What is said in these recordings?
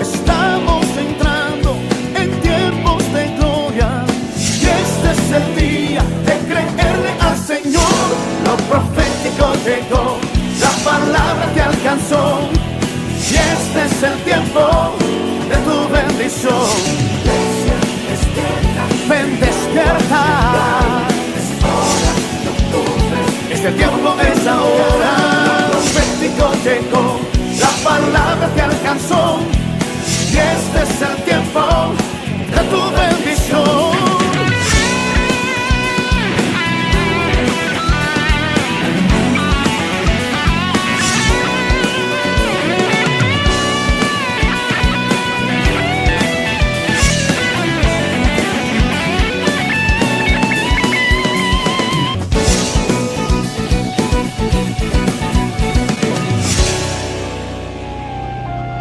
Estamos entrando en tiempos de gloria y este es el día de creerle al Señor. Lo profético llegó, la palabra te alcanzó y este es el tiempo de tu bendición. Ven, despierta. Este tiempo es ahora. Lo profético llegó, la palabra te alcanzó y este es el tiempo de tu bendición.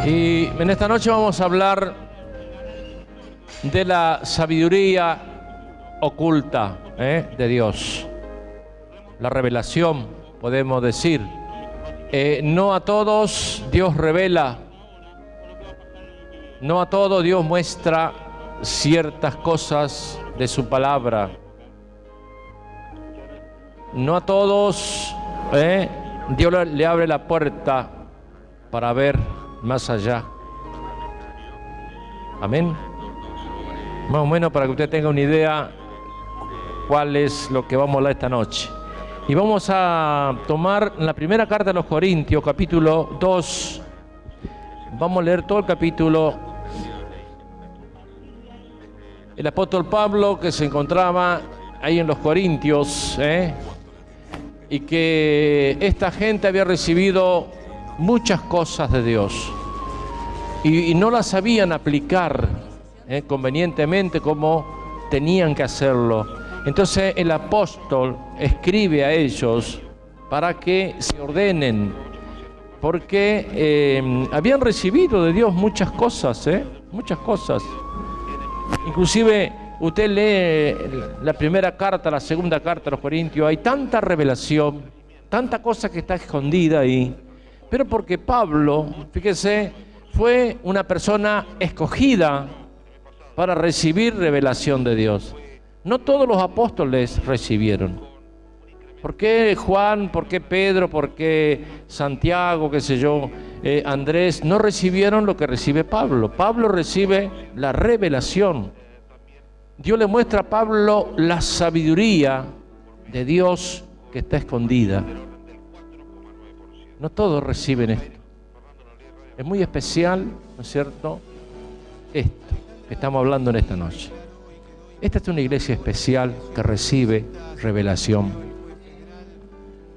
Y en esta noche vamos a hablar de la sabiduría oculta de Dios. La revelación, podemos decir. No a todos Dios revela. No a todos Dios muestra ciertas cosas de su palabra. No a todos Dios le abre la puerta para ver más allá. Amén. Más o menos para que usted tenga una idea cuál es lo que vamos a hablar esta noche. Y vamos a tomar la primera carta de los Corintios, capítulo 2. Vamos a leer todo el capítulo. El apóstol Pablo, que se encontraba ahí en los Corintios, y que esta gente había recibido muchas cosas de Dios y no las sabían aplicar convenientemente como tenían que hacerlo. Entonces el apóstol escribe a ellos para que se ordenen, porque habían recibido de Dios muchas cosas, muchas cosas. Inclusive usted lee la primera carta, la segunda carta a los Corintios, hay tanta revelación, tanta cosa que está escondida ahí. Pero porque Pablo, fíjese, fue una persona escogida para recibir revelación de Dios. No todos los apóstoles recibieron. ¿Por qué Juan? ¿Por qué Pedro? ¿Por qué Santiago? ¿Qué sé yo? Andrés no recibieron lo que recibe Pablo. Pablo recibe la revelación. Dios le muestra a Pablo la sabiduría de Dios que está escondida. No todos reciben esto. Es muy especial, ¿no es cierto?, esto que estamos hablando en esta noche. Esta es una iglesia especial que recibe revelación.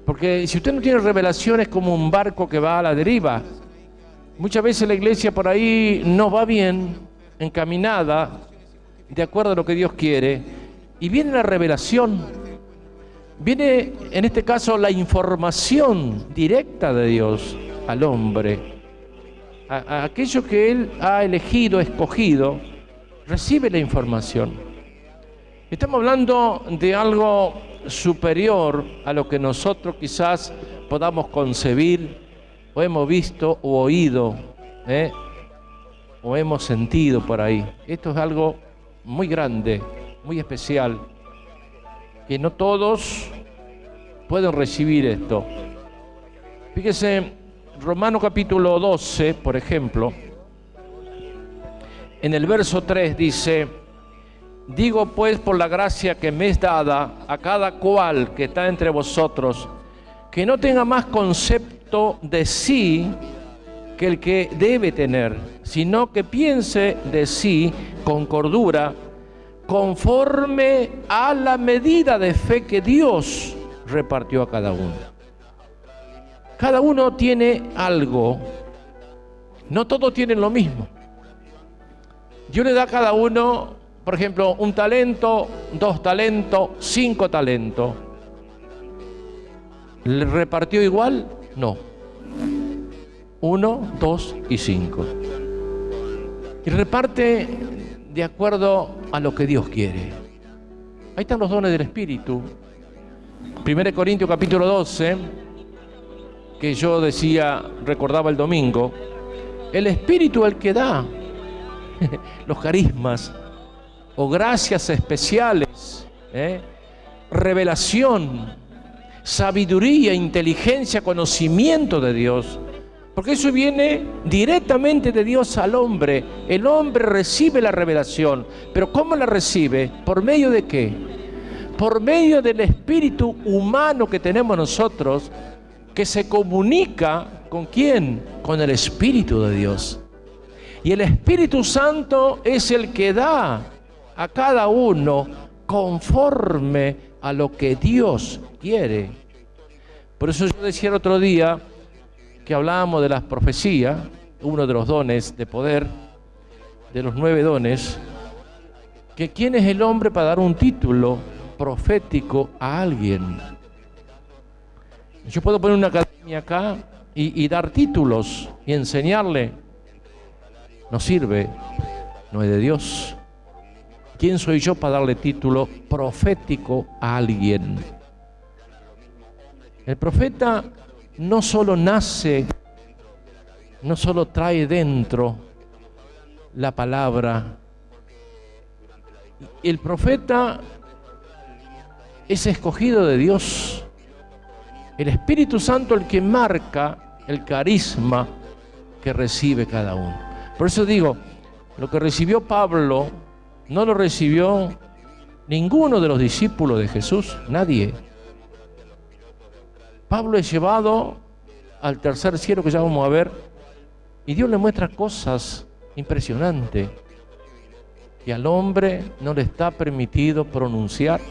Porque si usted no tiene revelación es como un barco que va a la deriva. Muchas veces la iglesia por ahí no va bien encaminada, de acuerdo a lo que Dios quiere, y viene la revelación. Viene, en este caso, la información directa de Dios al hombre. A aquello que Él ha elegido, escogido, recibe la información. Estamos hablando de algo superior a lo que nosotros quizás podamos concebir, o hemos visto, o oído, o hemos sentido por ahí. Esto es algo muy grande, muy especial, que no todos pueden recibir esto. Fíjese, Romanos capítulo 12, por ejemplo, en el verso 3 dice: digo pues por la gracia que me es dada a cada cual que está entre vosotros, que no tenga más concepto de sí que el que debe tener, sino que piense de sí con cordura, conforme a la medida de fe que Dios repartió a cada uno. Cada uno tiene algo, no todos tienen lo mismo. Dios le da a cada uno, por ejemplo, un talento, 2 talentos, 5 talentos. ¿Le repartió igual? No. 1, 2 y 5. Y reparte de acuerdo a lo que Dios quiere. Ahí están los dones del Espíritu. 1 Corintios capítulo 12, que yo recordaba el domingo, el Espíritu es el que da los carismas o gracias especiales, revelación, sabiduría, inteligencia, conocimiento de Dios. Porque eso viene directamente de Dios al hombre. El hombre recibe la revelación. ¿Pero cómo la recibe? ¿Por medio de qué? Por medio del espíritu humano que tenemos nosotros, que se comunica ¿con quién? Con el Espíritu de Dios. Y el Espíritu Santo es el que da a cada uno conforme a lo que Dios quiere. Por eso yo decía el otro día que hablábamos de las profecías, uno de los dones de poder, de los 9 dones, que quién es el hombre para dar un título profético a alguien. Yo puedo poner una academia acá y dar títulos y enseñarle. No sirve, no es de Dios. ¿Quién soy yo para darle título profético a alguien? El profeta no solo nace, no solo trae dentro la palabra. El profeta es escogido de Dios. El Espíritu Santo el que marca el carisma que recibe cada uno. Por eso digo, lo que recibió Pablo no lo recibió ninguno de los discípulos de Jesús, nadie. Pablo es llevado al tercer cielo, que ya vamos a ver, y Dios le muestra cosas impresionantes que al hombre no le está permitido pronunciar.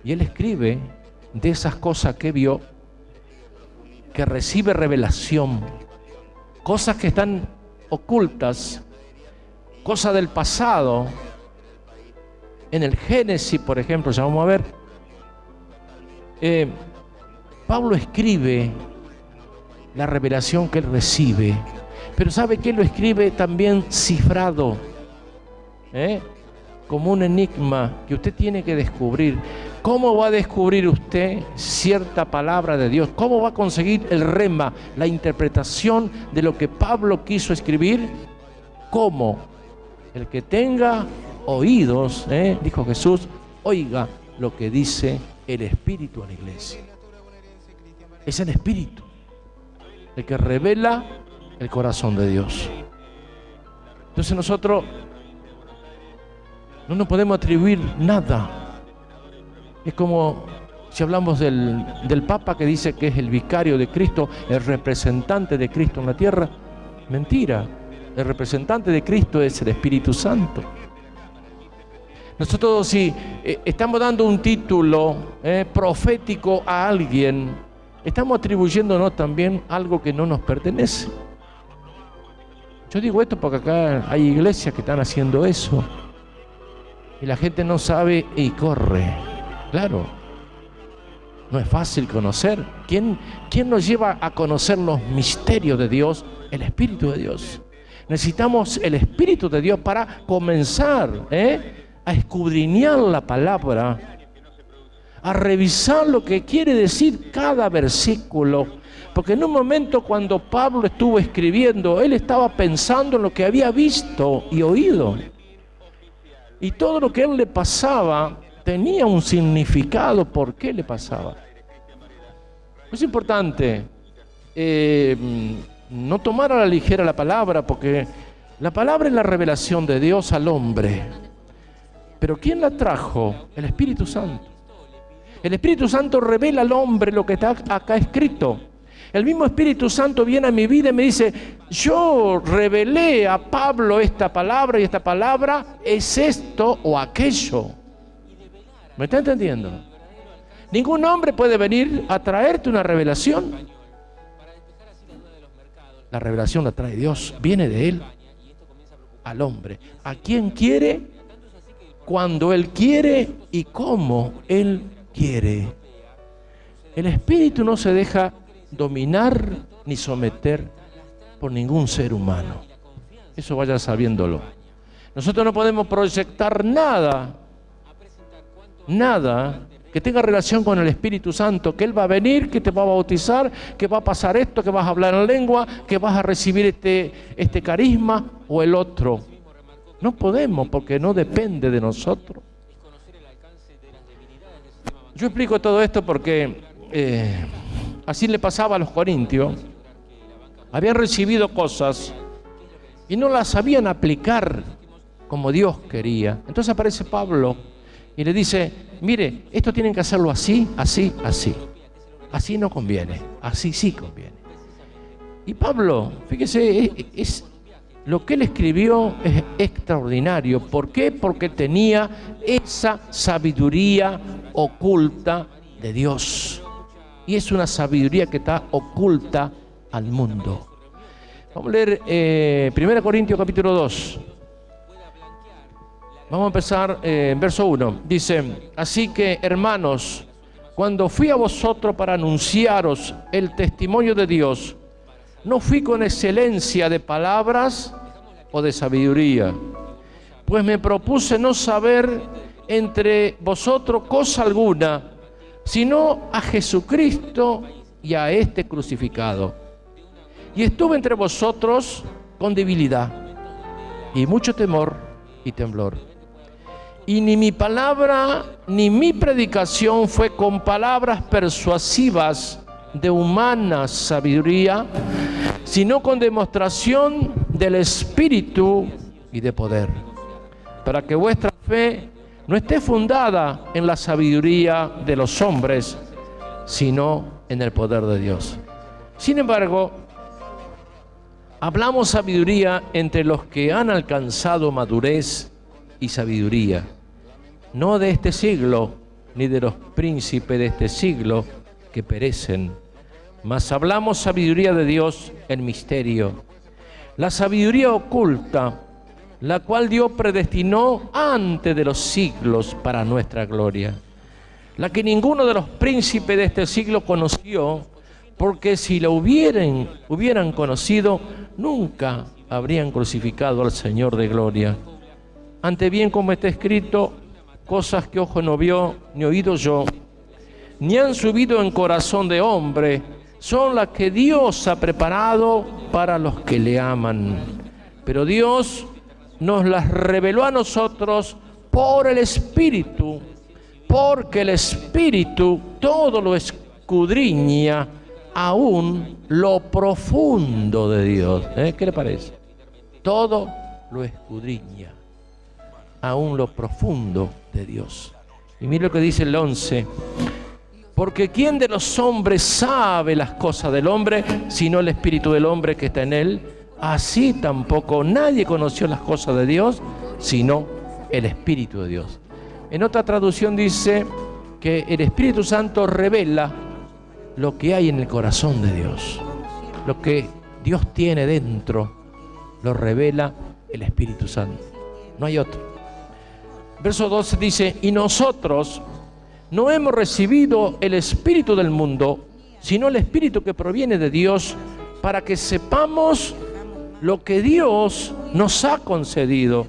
Y él escribe de esas cosas que vio, que recibe revelación, cosas que están ocultas, cosas del pasado. En el Génesis, por ejemplo, ya vamos a ver, Pablo escribe la revelación que él recibe, pero ¿sabe qué? Lo escribe también cifrado, como un enigma que usted tiene que descubrir. ¿Cómo va a descubrir usted cierta palabra de Dios? ¿Cómo va a conseguir el rema, la interpretación de lo que Pablo quiso escribir? ¿Cómo? El que tenga oídos, dijo Jesús, oiga lo que dice el Espíritu a la iglesia. Es el Espíritu el que revela el corazón de Dios. Entonces nosotros no nos podemos atribuir nada. Es como si hablamos del Papa que dice que es el vicario de Cristo, el representante de Cristo en la tierra. Mentira. El representante de Cristo es el Espíritu Santo. Nosotros si estamos dando un título profético a alguien, estamos atribuyéndonos también algo que no nos pertenece. Yo digo esto porque acá hay iglesias que están haciendo eso. Y la gente no sabe y corre. Claro, no es fácil conocer. ¿Quién nos lleva a conocer los misterios de Dios? El Espíritu de Dios. Necesitamos el Espíritu de Dios para comenzar a escudriñar la palabra, a revisar lo que quiere decir cada versículo. Porque en un momento cuando Pablo estuvo escribiendo, él estaba pensando en lo que había visto y oído. Y todo lo que a él le pasaba tenía un significado. ¿Por qué le pasaba? Es importante no tomar a la ligera la palabra, porque la palabra es la revelación de Dios al hombre. Pero ¿quién la trajo? El Espíritu Santo. El Espíritu Santo revela al hombre lo que está acá escrito. El mismo Espíritu Santo viene a mi vida y me dice, yo revelé a Pablo esta palabra y esta palabra es esto o aquello. ¿Me está entendiendo? Ningún hombre puede venir a traerte una revelación. La revelación la trae Dios, viene de Él al hombre. ¿A quién quiere? Cuando Él quiere y como Él quiere. El Espíritu no se deja dominar ni someter por ningún ser humano. Eso vaya sabiéndolo. Nosotros no podemos proyectar nada que tenga relación con el Espíritu Santo, que Él va a venir, que te va a bautizar, que va a pasar esto, que vas a hablar en lengua, que vas a recibir este carisma o el otro. No podemos, porque no depende de nosotros. Yo explico todo esto porque así le pasaba a los corintios. Habían recibido cosas y no las sabían aplicar como Dios quería. Entonces aparece Pablo y le dice, mire, esto tienen que hacerlo así, así, así. Así no conviene, así sí conviene. Y Pablo, fíjese, lo que él escribió es extraordinario. ¿Por qué? Porque tenía esa sabiduría oculta de Dios. Y es una sabiduría que está oculta al mundo. Vamos a leer 1 Corintios capítulo 2. Vamos a empezar en verso 1. Dice, así que, hermanos, cuando fui a vosotros para anunciaros el testimonio de Dios, no fui con excelencia de palabras o de sabiduría, pues me propuse no saber entre vosotros cosa alguna, sino a Jesucristo y a este crucificado. Y estuve entre vosotros con debilidad y mucho temor y temblor. Y ni mi palabra ni mi predicación fue con palabras persuasivas de humana sabiduría, sino con demostración del Espíritu y de poder, para que vuestra fe no esté fundada en la sabiduría de los hombres, sino en el poder de Dios. Sin embargo, hablamos sabiduría entre los que han alcanzado madurez y sabiduría, no de este siglo, ni de los príncipes de este siglo que perecen, mas hablamos sabiduría de Dios en misterio, la sabiduría oculta, la cual Dios predestinó antes de los siglos para nuestra gloria, la que ninguno de los príncipes de este siglo conoció, porque si la hubieran conocido, nunca habrían crucificado al Señor de gloria. Ante bien, como está escrito, cosas que ojo no vio, ni oído yo, ni han subido en corazón de hombre, son las que Dios ha preparado para los que le aman. Pero Dios nos las reveló a nosotros por el Espíritu, porque el Espíritu todo lo escudriña, aún lo profundo de Dios. ¿Qué le parece? Todo lo escudriña, aún lo profundo de Dios. Y mire lo que dice el 11. Porque ¿quién de los hombres sabe las cosas del hombre, sino el espíritu del hombre que está en él? Así tampoco nadie conoció las cosas de Dios, sino el Espíritu de Dios. En otra traducción dice que el Espíritu Santo revela lo que hay en el corazón de Dios. Lo que Dios tiene dentro, lo revela el Espíritu Santo. No hay otro. Verso 12 dice, y nosotros no hemos recibido el espíritu del mundo, sino el espíritu que proviene de Dios, para que sepamos lo que Dios nos ha concedido.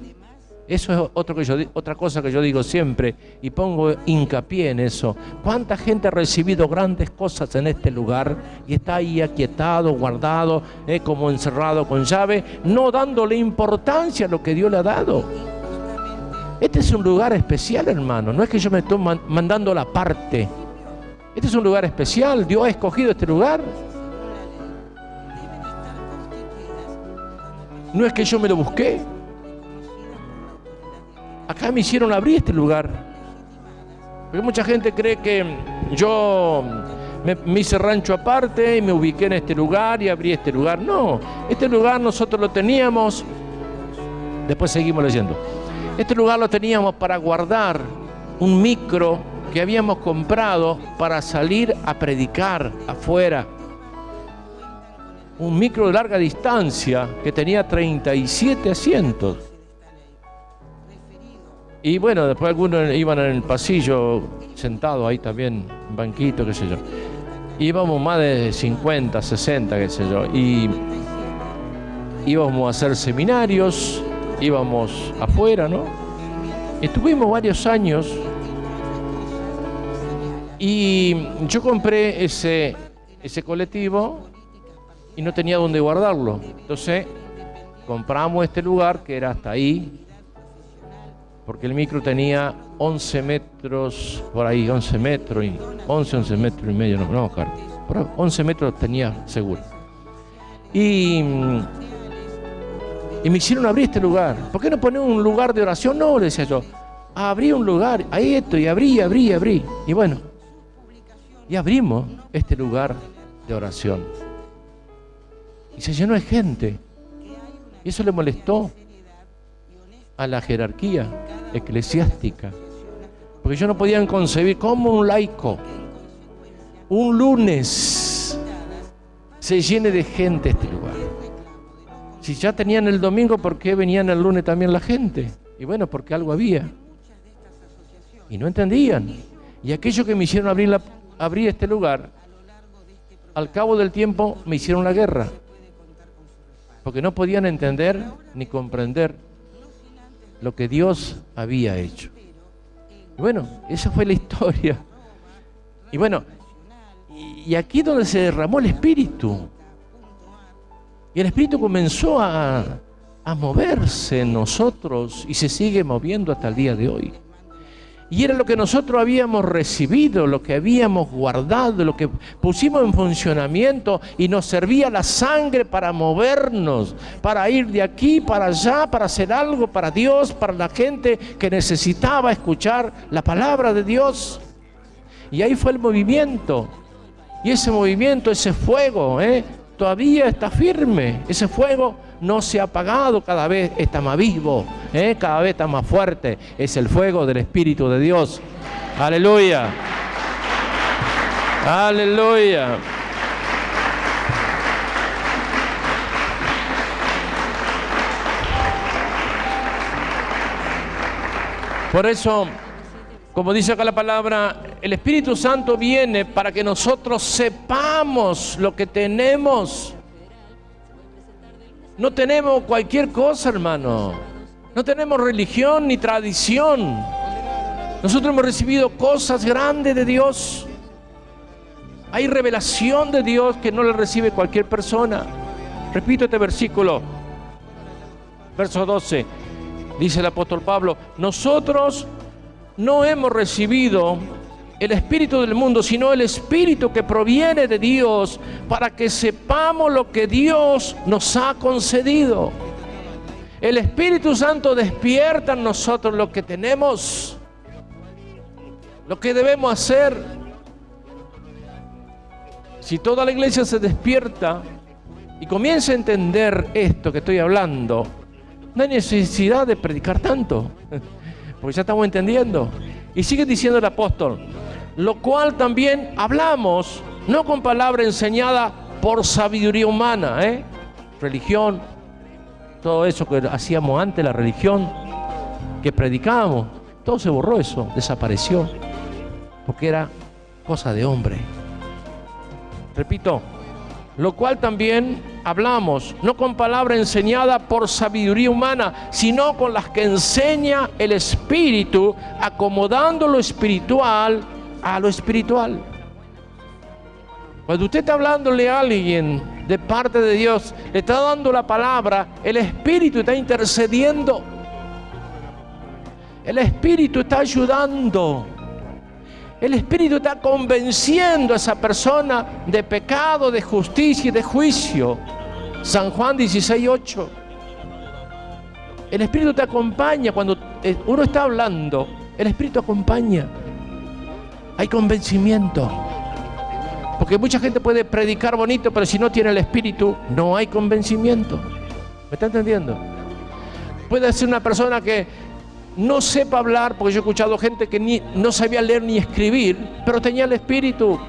Eso es otra cosa que yo digo siempre y pongo hincapié en eso. ¿Cuánta gente ha recibido grandes cosas en este lugar y está ahí aquietado, guardado, como encerrado con llave, no dándole importancia a lo que Dios le ha dado? Este es un lugar especial, hermano. No es que yo me estoy mandando la parte. Este es un lugar especial. Dios ha escogido este lugar. No es que yo me lo busqué. Acá me hicieron abrir este lugar. Porque mucha gente cree que yo me hice rancho aparte y me ubiqué en este lugar y abrí este lugar. No, este lugar nosotros lo teníamos. Después seguimos leyendo. Este lugar lo teníamos para guardar un micro que habíamos comprado para salir a predicar afuera. Un micro de larga distancia que tenía 37 asientos. Y bueno, después algunos iban en el pasillo sentados ahí también, en banquito, qué sé yo. Íbamos más de 50, 60, qué sé yo. Y íbamos a hacer seminarios, íbamos afuera, ¿no? Estuvimos varios años Y yo compré ese colectivo y no tenía dónde guardarlo. Entonces compramos este lugar que era hasta ahí, porque el micro tenía 11 metros, por ahí, 11 metros y medio, no, claro, por ahí, 11 metros tenía seguro. Y me hicieron abrir este lugar. ¿Por qué no poner un lugar de oración? No, le decía yo. Abrí un lugar, ahí esto, y abrí. Y bueno, y abrimos este lugar de oración. Y se llenó de gente. Y eso le molestó a la jerarquía eclesiástica. Porque ellos no podían concebir cómo un laico, un lunes, se llene de gente este lugar. Si ya tenían el domingo, ¿por qué venían el lunes también la gente? Y bueno, porque algo había. Y no entendían. Y aquellos que me hicieron abrir este lugar, al cabo del tiempo me hicieron la guerra. Porque no podían entender ni comprender lo que Dios había hecho. Y bueno, esa fue la historia. Y bueno, y aquí es donde se derramó el Espíritu. Y el Espíritu comenzó a moverse en nosotros y se sigue moviendo hasta el día de hoy. Y era lo que nosotros habíamos recibido, lo que habíamos guardado, lo que pusimos en funcionamiento, y nos servía la sangre para movernos, para ir de aquí para allá, para hacer algo para Dios, para la gente que necesitaba escuchar la palabra de Dios. Y ahí fue el movimiento. Y ese movimiento, ese fuego, todavía está firme. Ese fuego no se ha apagado, cada vez está más vivo, cada vez está más fuerte. Es el fuego del Espíritu de Dios. Aleluya. Aleluya. Por eso, como dice acá la palabra, el Espíritu Santo viene para que nosotros sepamos lo que tenemos. No tenemos cualquier cosa, hermano. No tenemos religión ni tradición. Nosotros hemos recibido cosas grandes de Dios. Hay revelación de Dios que no la recibe cualquier persona. Repito este versículo. Verso 12. Dice el apóstol Pablo: nosotros no hemos recibido el espíritu del mundo, sino el espíritu que proviene de Dios, para que sepamos lo que Dios nos ha concedido. El Espíritu Santo despierta en nosotros lo que tenemos, lo que debemos hacer. Si toda la iglesia se despierta y comienza a entender esto que estoy hablando, no hay necesidad de predicar tanto, porque ya estamos entendiendo. Y sigue diciendo el apóstol: lo cual también hablamos, no con palabra enseñada por sabiduría humana, religión, todo eso que hacíamos antes, la religión que predicábamos, todo se borró, eso desapareció, porque era cosa de hombre. Repito, lo cual también hablamos, no con palabra enseñada por sabiduría humana, sino con las que enseña el Espíritu, acomodando lo espiritual a lo espiritual. Cuando usted está hablándole a alguien de parte de Dios, le está dando la palabra, el Espíritu está intercediendo, el Espíritu está ayudando, el Espíritu está convenciendo a esa persona de pecado, de justicia y de juicio. San Juan 16:8. El Espíritu te acompaña cuando uno está hablando, el Espíritu acompaña. Hay convencimiento. Porque mucha gente puede predicar bonito, pero si no tiene el Espíritu, no hay convencimiento. ¿Me está entendiendo? Puede ser una persona que no sepa hablar, porque yo he escuchado gente que no sabía leer ni escribir, pero tenía el Espíritu.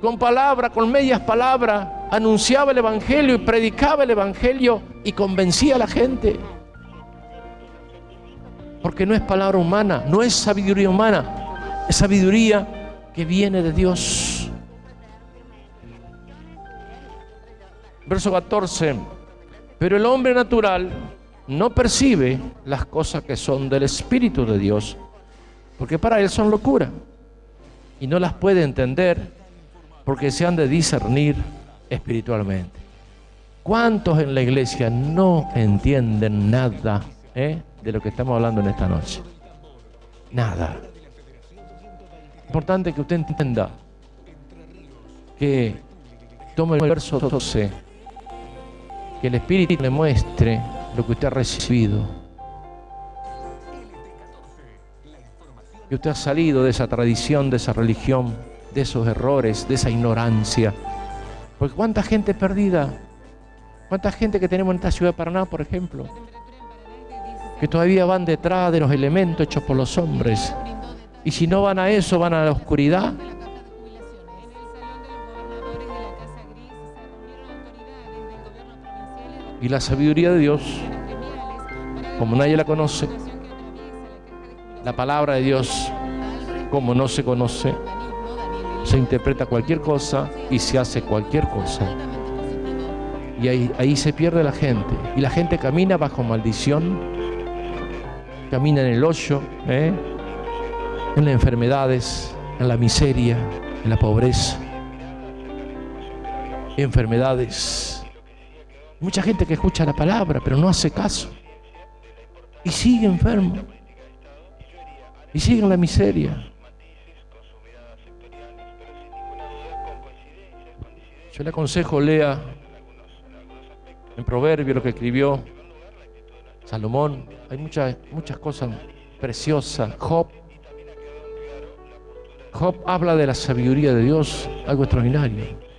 Con palabras, con medias palabras, anunciaba el Evangelio y predicaba el Evangelio y convencía a la gente. Porque no es palabra humana, no es sabiduría humana, es sabiduría que viene de Dios. Verso 14. Pero el hombre natural no percibe las cosas que son del Espíritu de Dios, porque para él son locura. y no las puede entender porque se han de discernir espiritualmente. ¿Cuántos en la iglesia no entienden nada de lo que estamos hablando en esta noche? Nada. Importante que usted entienda que tome el verso 12, que el Espíritu le muestre lo que usted ha recibido, que usted ha salido de esa tradición, de esa religión, de esos errores, de esa ignorancia. Porque cuánta gente perdida, cuánta gente que tenemos en esta ciudad de Paraná, por ejemplo, que todavía van detrás de los elementos hechos por los hombres, y si no van a eso, van a la oscuridad. Y la sabiduría de Dios, como nadie la conoce, la palabra de Dios, como no se conoce, se interpreta cualquier cosa y se hace cualquier cosa. Y ahí se pierde la gente. Y la gente camina bajo maldición, camina en el hoyo, en las enfermedades, en la miseria, en la pobreza, enfermedades. Mucha gente que escucha la palabra, pero no hace caso. Y sigue enfermo. Y sigue en la miseria. Yo le aconsejo, lea en Proverbios lo que escribió Salomón. Hay muchas cosas preciosas. Job habla de la sabiduría de Dios, algo extraordinario.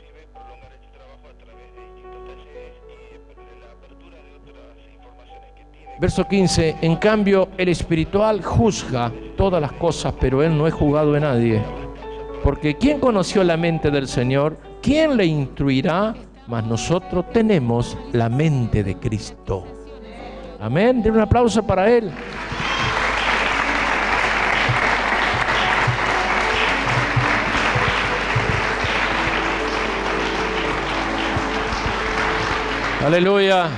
Verso 15, en cambio el espiritual juzga todas las cosas, pero él no es juzgado de nadie. Porque ¿quién conoció la mente del Señor? ¿Quién le instruirá? Mas nosotros tenemos la mente de Cristo. Amén. Den un aplauso para Él. Aleluya.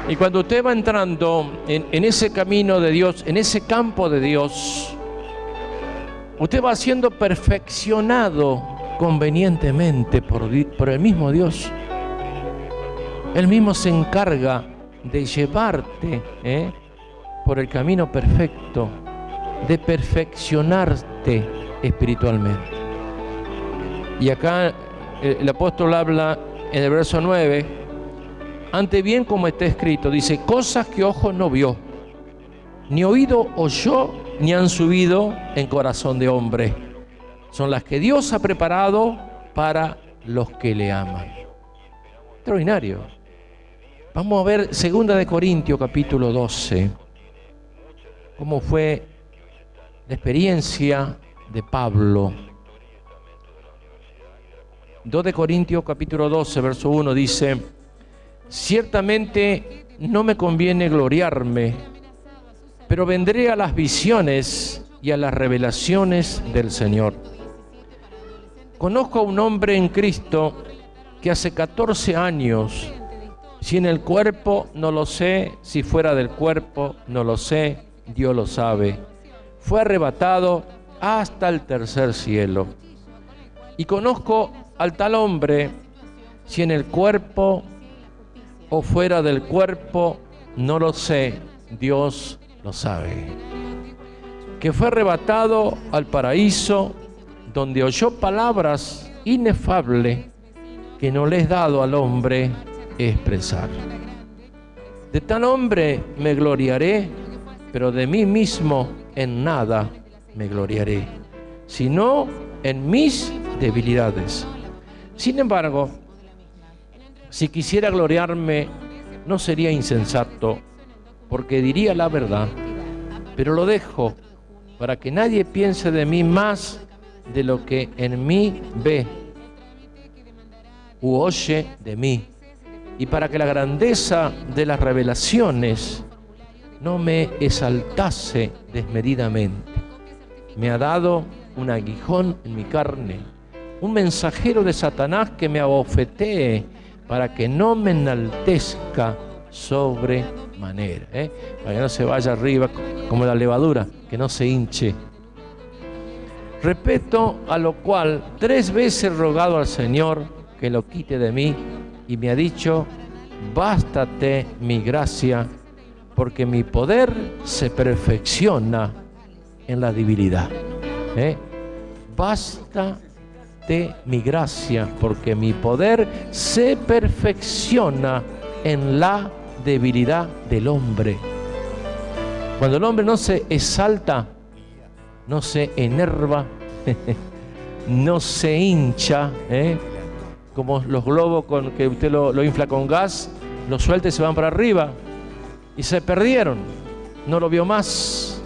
Y cuando usted va entrando en ese camino de Dios, en ese campo de Dios, usted va siendo perfeccionado convenientemente por el mismo Dios. Él mismo se encarga de llevarte por el camino perfecto, de perfeccionarte espiritualmente. Y acá el apóstol habla en el verso 9, ante bien como está escrito, dice, cosas que ojo no vio, ni oído oyó, ni han subido en corazón de hombre. Son las que Dios ha preparado para los que le aman. Extraordinario. Vamos a ver 2 de Corintios capítulo 12. Cómo fue la experiencia de Pablo. 2 de Corintios capítulo 12, verso 1 dice, ciertamente no me conviene gloriarme, pero vendré a las visiones y a las revelaciones del Señor. Conozco a un hombre en Cristo que hace 14 años, si en el cuerpo no lo sé, si fuera del cuerpo no lo sé, Dios lo sabe, fue arrebatado hasta el tercer cielo. Y conozco al tal hombre, si en el cuerpo o fuera del cuerpo, no lo sé, Dios lo sabe, que fue arrebatado al paraíso, donde oyó palabras inefables que no le es dado al hombre expresar. De tal hombre me gloriaré, pero de mí mismo en nada me gloriaré, sino en mis debilidades. Sin embargo, si quisiera gloriarme, no sería insensato, porque diría la verdad, pero lo dejo para que nadie piense de mí más de lo que en mí ve u oye de mí, y para que la grandeza de las revelaciones no me exaltase desmedidamente. Me ha dado un aguijón en mi carne, un mensajero de Satanás que me abofetee, para que no me enaltezca sobre manera, para que no se vaya arriba como la levadura, que no se hinche. Respecto a lo cual 3 veces he rogado al Señor que lo quite de mí, y me ha dicho: bástate mi gracia, porque mi poder se perfecciona en la debilidad. Bástate mi gracia, porque mi poder se perfecciona en la debilidad del hombre. Cuando el hombre no se exalta, no se enerva, no se hincha, como los globos con que usted lo infla con gas, lo suelta y se van para arriba, y se perdieron, no lo vio más.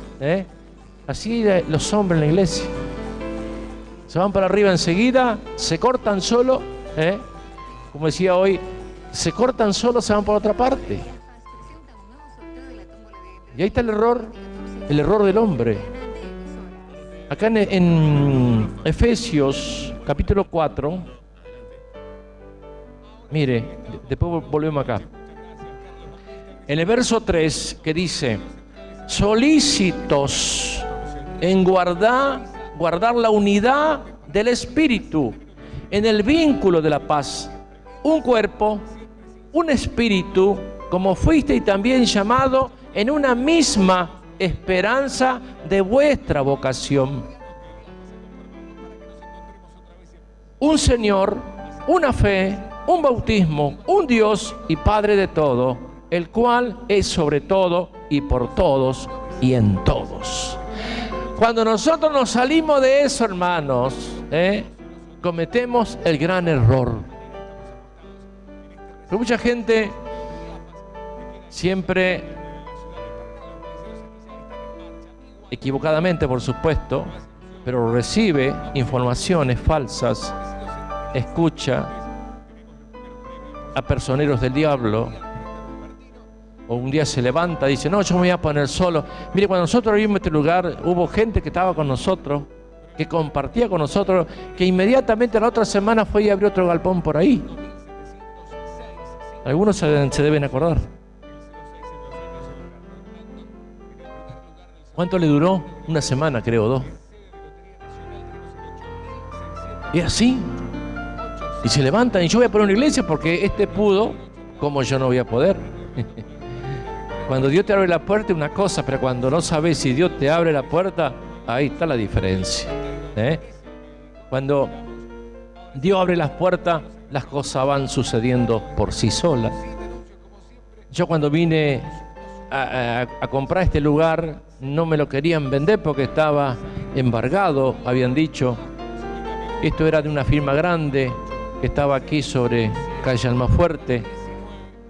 Así los hombres en la iglesia, se van para arriba enseguida, se cortan solo, como decía hoy, se cortan solo, se van por otra parte. Y ahí está el error del hombre. Acá en Efesios capítulo 4, mire, después volvemos acá. En el verso 3, que dice: solícitos en guardar la unidad del Espíritu en el vínculo de la paz, un cuerpo, un espíritu, como fuisteis también llamado en una misma esperanza de vuestra vocación. Un Señor, una fe, un bautismo, un Dios y Padre de todo, el cual es sobre todo y por todos y en todos. Cuando nosotros nos salimos de eso, hermanos, cometemos el gran error. Pero mucha gente siempre, equivocadamente por supuesto, pero recibe informaciones falsas, escucha a personeros del diablo, o un día se levanta y dice: no, yo me voy a poner solo. Mire, cuando nosotros vimos este lugar, hubo gente que estaba con nosotros, que compartía con nosotros, que inmediatamente la otra semana fue y abrió otro galpón por ahí. Algunos se deben acordar. ¿Cuánto le duró? Una semana, creo, 2. Y así. Y se levantan y yo voy a poner una iglesia porque este pudo, como yo no voy a poder. Cuando Dios te abre la puerta es una cosa, pero cuando no sabes si Dios te abre la puerta, ahí está la diferencia. Cuando Dios abre las puertas, las cosas van sucediendo por sí solas. Yo cuando vine a comprar este lugar, no me lo querían vender porque estaba embargado, habían dicho. Esto era de una firma grande que estaba aquí sobre calle Almafuerte.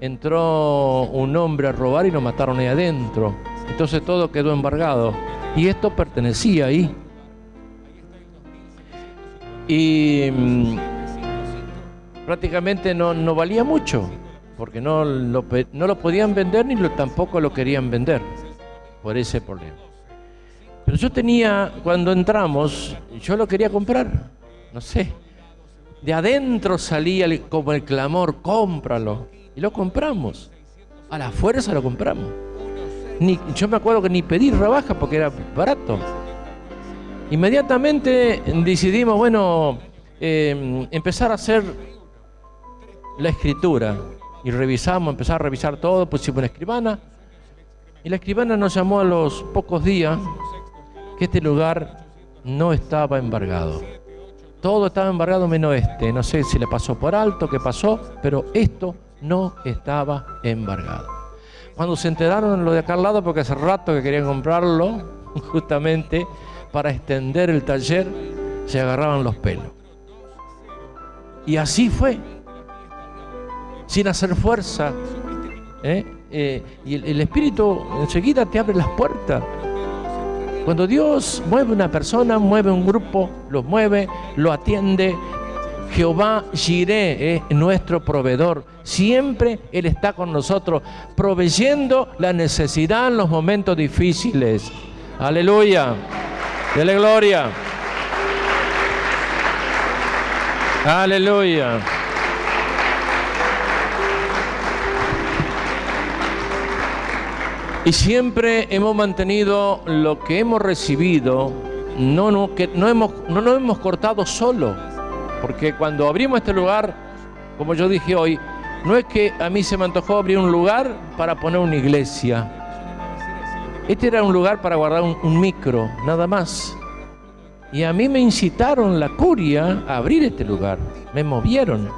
Entró un hombre a robar y lo mataron ahí adentro. Entonces todo quedó embargado. Y esto pertenecía ahí. Y prácticamente no valía mucho, porque no lo podían vender ni tampoco lo querían vender por ese problema. Pero yo tenía, cuando entramos, yo lo quería comprar, no sé. De adentro salía como el clamor: cómpralo. Y lo compramos. A la fuerza lo compramos. Yo me acuerdo que ni pedí rebaja porque era barato. Inmediatamente decidimos, empezar a hacer la escritura. Y empezar a revisar todo, pusimos una escribana. Y la escribana nos llamó a los pocos días que este lugar no estaba embargado. Todo estaba embargado menos este. No sé si le pasó por alto, qué pasó, pero esto no estaba embargado. Cuando se enteraron lo de acá al lado, porque hace rato que querían comprarlo, justamente para extender el taller, se agarraban los pelos. Y así fue, sin hacer fuerza. Y el Espíritu enseguida te abre las puertas. Cuando Dios mueve una persona, mueve un grupo, lo mueve, lo atiende. Jehová Jireh es nuestro proveedor. Siempre Él está con nosotros, proveyendo la necesidad en los momentos difíciles. Aleluya. Dele gloria. Aleluya. Y siempre hemos mantenido lo que hemos recibido, no nos hemos cortado solo. Porque cuando abrimos este lugar, como yo dije hoy, no es que a mí se me antojó abrir un lugar para poner una iglesia. Este era un lugar para guardar un micro, nada más. Y a mí me incitaron la curia a abrir este lugar. Me movieron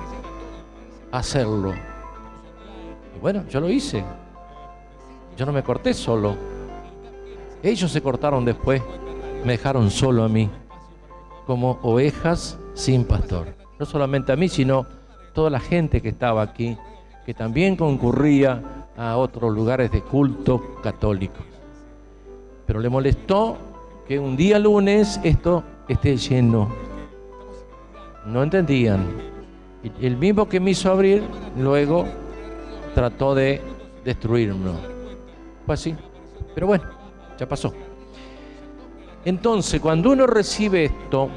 a hacerlo. Y bueno, yo lo hice. Yo no me corté solo. Ellos se cortaron después. Me dejaron solo a mí, como ovejas sin pastor. No solamente a mí, sino toda la gente que estaba aquí, que también concurría a otros lugares de culto católico. Pero le molestó que un día lunes esto esté lleno. No entendían. Y el mismo que me hizo abrir, luego trató de destruirnos. Fue así. Pero bueno, ya pasó. Entonces, cuando uno recibe esto,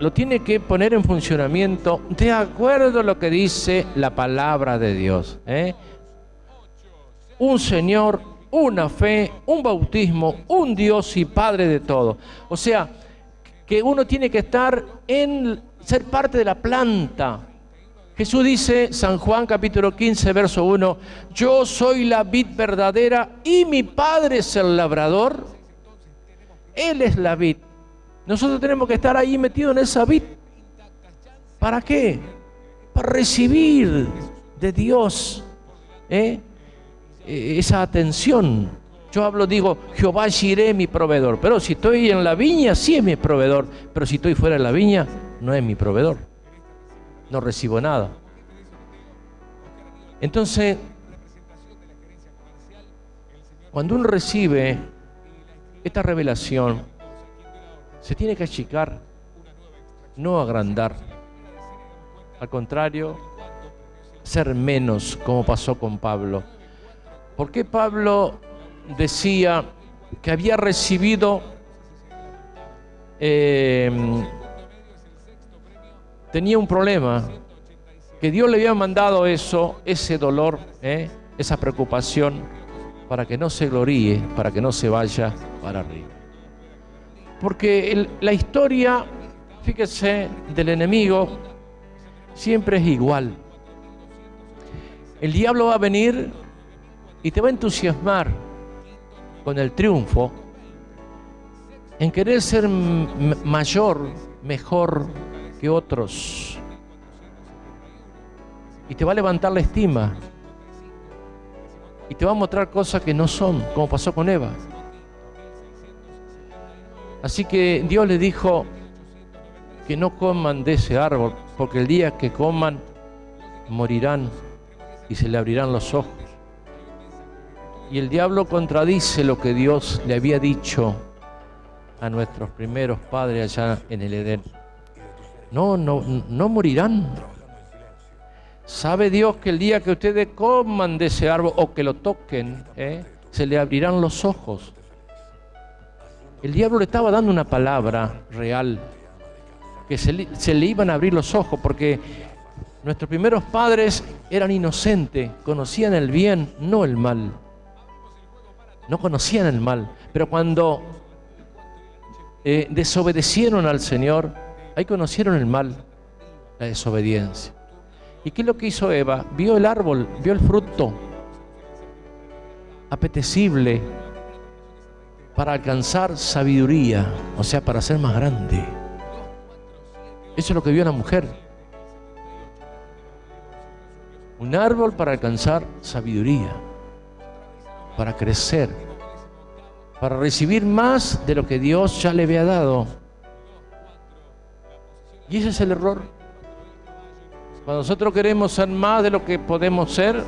lo tiene que poner en funcionamiento de acuerdo a lo que dice la palabra de Dios. Un Señor, una fe, un bautismo, un Dios y Padre de todo. O sea, que uno tiene que estar ser parte de la planta. Jesús dice, San Juan capítulo 15, verso 1, yo soy la vid verdadera y mi Padre es el labrador. Él es la vid. Nosotros tenemos que estar ahí metidos en esa vid. ¿Para qué? Para recibir de Dios esa atención. Yo digo, Jehová Jireh, mi proveedor. Pero si estoy en la viña, sí es mi proveedor. Pero si estoy fuera de la viña, no es mi proveedor. No recibo nada. Entonces, cuando uno recibe esta revelación, se tiene que achicar, no agrandar. Al contrario, ser menos, como pasó con Pablo. ¿Por qué Pablo decía que había recibido, tenía un problema, que Dios le había mandado ese dolor, esa preocupación, para que no se gloríe, para que no se vaya para arriba? Porque la historia, fíjese, del enemigo siempre es igual. El diablo va a venir y te va a entusiasmar con el triunfo, en querer ser mayor, mejor que otros. Y te va a levantar la estima. Y te va a mostrar cosas que no son, como pasó con Eva. Así que Dios le dijo que no coman de ese árbol, porque el día que coman, morirán y se le abrirán los ojos. Y el diablo contradice lo que Dios le había dicho a nuestros primeros padres allá en el Edén. No morirán. ¿Sabe Dios que el día que ustedes coman de ese árbol o que lo toquen, se le abrirán los ojos? El diablo le estaba dando una palabra real, que se le iban a abrir los ojos, porque nuestros primeros padres eran inocentes, conocían el bien, no el mal. No conocían el mal, pero cuando desobedecieron al Señor, ahí conocieron el mal, la desobediencia. ¿Y qué es lo que hizo Eva? Vio el árbol, vio el fruto apetecible para alcanzar sabiduría, o sea, para ser más grande. Eso es lo que vio la mujer. Un árbol para alcanzar sabiduría, para crecer, para recibir más de lo que Dios ya le había dado. Y ese es el error. Cuando nosotros queremos ser más de lo que podemos ser,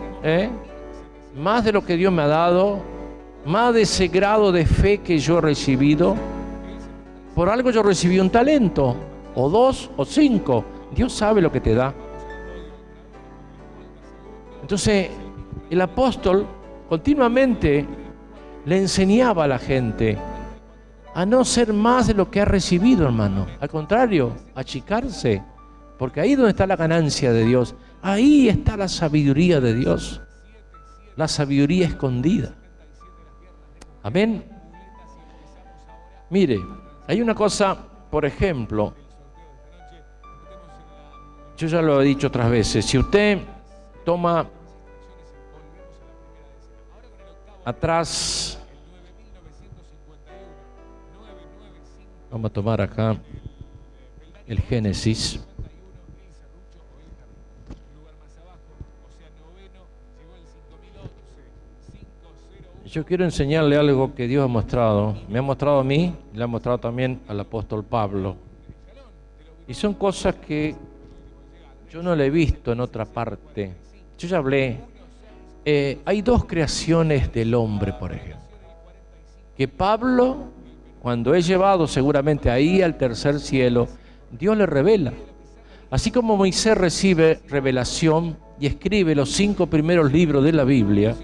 más de lo que Dios me ha dado, más de ese grado de fe que yo he recibido, por algo yo recibí un talento, o 2 o 5, Dios sabe lo que te da. Entonces, el apóstol continuamente le enseñaba a la gente a no ser más de lo que ha recibido, hermano. Al contrario, achicarse, porque ahí es donde está la ganancia de Dios. Ahí está la sabiduría de Dios, la sabiduría escondida. Amén. Mire, hay una cosa, por ejemplo, yo ya lo he dicho otras veces, si usted toma atrás, vamos a tomar acá el Génesis. Yo quiero enseñarle algo que Dios ha mostrado. Me ha mostrado a mí, y le ha mostrado también al apóstol Pablo. Y son cosas que yo no le he visto en otra parte. Yo ya hablé. Hay dos creaciones del hombre, por ejemplo. Que Pablo, cuando es llevado seguramente ahí al tercer cielo, Dios le revela. Así como Moisés recibe revelación y escribe los 5 primeros libros de la Biblia,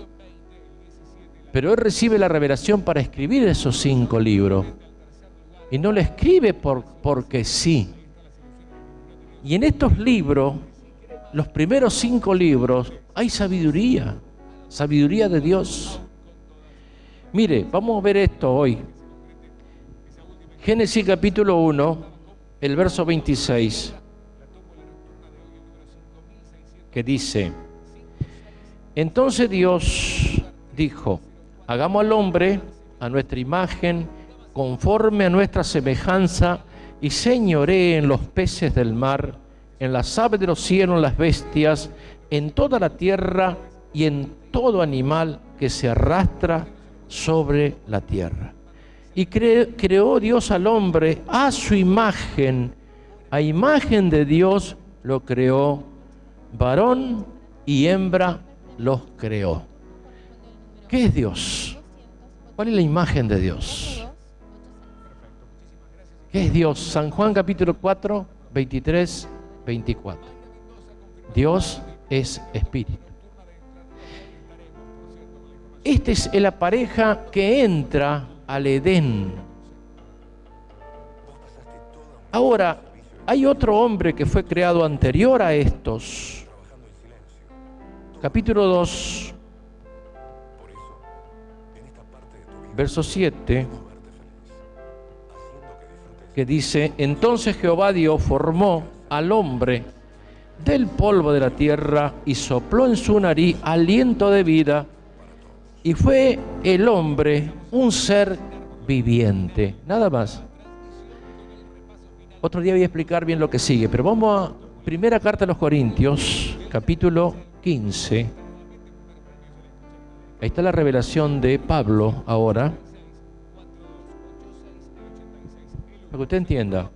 pero él recibe la revelación para escribir esos 5 libros. Y no lo escribe porque sí. Y en estos libros, los primeros 5 libros, hay sabiduría. Sabiduría de Dios. Mire, vamos a ver esto hoy. Génesis capítulo 1, el verso 26, que dice: entonces Dios dijo, hagamos al hombre a nuestra imagen, conforme a nuestra semejanza, y señoree en los peces del mar, en las aves de los cielos, en las bestias, en toda la tierra y en todo animal que se arrastra sobre la tierra. Y creó Dios al hombre a su imagen, a imagen de Dios lo creó, varón y hembra los creó. ¿Qué es Dios? ¿Cuál es la imagen de Dios? ¿Qué es Dios? San Juan capítulo 4, 23, 24. Dios es espíritu. Esta es la pareja que entra al Edén. Ahora, hay otro hombre que fue creado anterior a estos. Capítulo 2, verso 7, que dice: entonces Jehová Dios formó al hombre del polvo de la tierra y sopló en su nariz aliento de vida, y fue el hombre un ser viviente. Nada más. Otro día voy a explicar bien lo que sigue, pero vamos a primera carta a los Corintios, capítulo 15. Ahí está la revelación de Pablo ahora, para que usted entienda.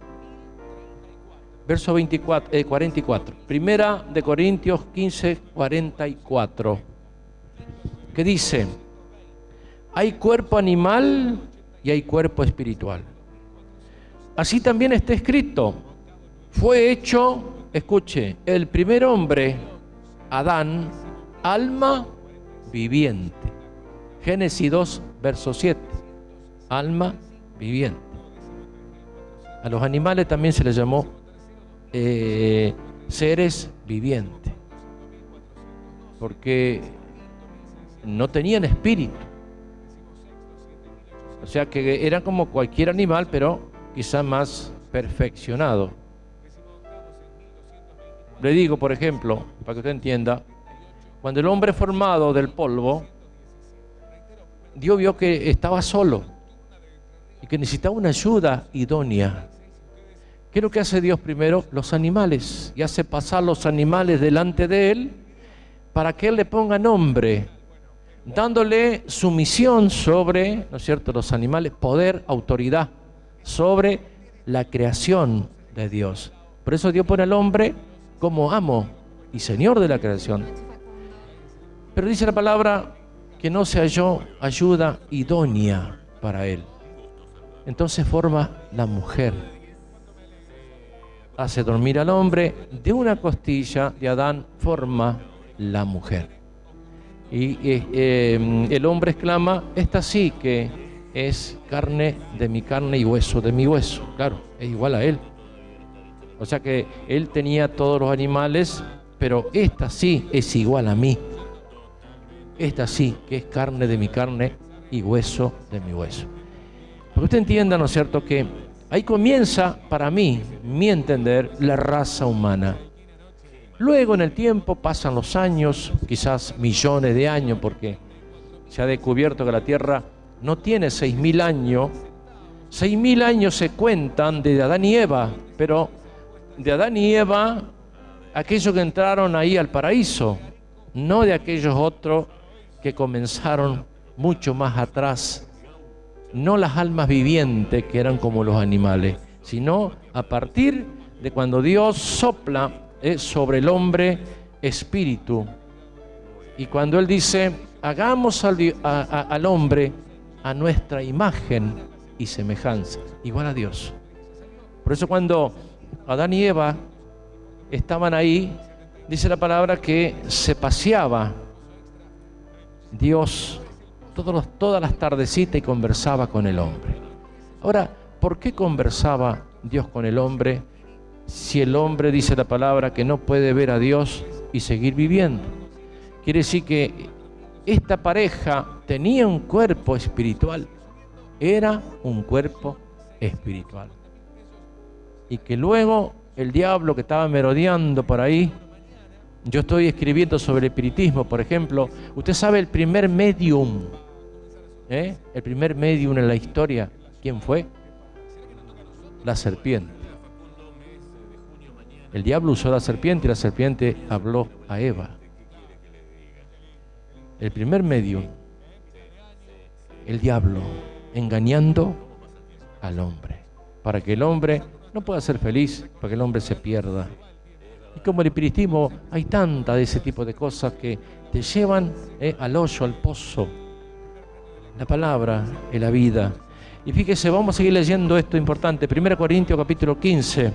Verso 44. Primera de Corintios 15, 44. Que dice: hay cuerpo animal y hay cuerpo espiritual. Así también está escrito: fue hecho, escuche, el primer hombre, Adán, alma viviente. Génesis 2, verso 7. Alma viviente. A los animales también se les llamó seres vivientes, porque no tenían espíritu. O sea que eran como cualquier animal, pero quizá más perfeccionado. Le digo, por ejemplo, para que usted entienda, cuando el hombre formado del polvo, Dios vio que estaba solo y que necesitaba una ayuda idónea. ¿Qué es lo que hace Dios primero? Los animales, y hace pasar los animales delante de Él para que Él le ponga nombre, dándole sumisión sobre, ¿no es cierto?, los animales, poder, autoridad sobre la creación de Dios. Por eso Dios pone al hombre como amo y señor de la creación. Pero dice la palabra que no se halló ayuda idónea para él. Entonces forma la mujer. Hace dormir al hombre, de una costilla de Adán forma la mujer. Y el hombre exclama: esta sí que es carne de mi carne y hueso de mi hueso. Claro, es igual a él. O sea que él tenía todos los animales, pero esta sí es igual a mí. Esta sí que es carne de mi carne y hueso de mi hueso. Porque usted entienda, ¿no es cierto?, que ahí comienza, para mí, mi entender, la raza humana. Luego, en el tiempo, pasan los años, quizás millones de años, porque se ha descubierto que la Tierra no tiene 6.000 años. 6.000 años se cuentan desde Adán y Eva, pero de Adán y Eva, aquellos que entraron ahí al paraíso, no de aquellos otros que comenzaron mucho más atrás, no las almas vivientes que eran como los animales, sino a partir de cuando Dios sopla sobre el hombre espíritu, y cuando Él dice, hagamos al hombre a nuestra imagen y semejanza, igual a Dios. Por eso cuando Adán y Eva estaban ahí, dice la palabra que se paseaba Dios todas las tardecitas y conversaba con el hombre. Ahora, ¿por qué conversaba Dios con el hombre si el hombre, dice la palabra, que no puede ver a Dios y seguir viviendo? Quiere decir que esta pareja tenía un cuerpo espiritual, era un cuerpo espiritual. Y que luego el diablo que estaba merodeando por ahí, yo estoy escribiendo sobre el espiritismo, por ejemplo, usted sabe el primer medium, el primer medium en la historia, ¿quién fue? La serpiente. El diablo usó la serpiente y la serpiente habló a Eva. El primer medium, el diablo, engañando al hombre, para que el hombre no pueda ser feliz, para que el hombre se pierda. Y como el espiritismo, hay tanta de ese tipo de cosas que te llevan al hoyo, al pozo. La palabra es la vida. Y fíjese, vamos a seguir leyendo esto importante. 1 Corintios capítulo 15.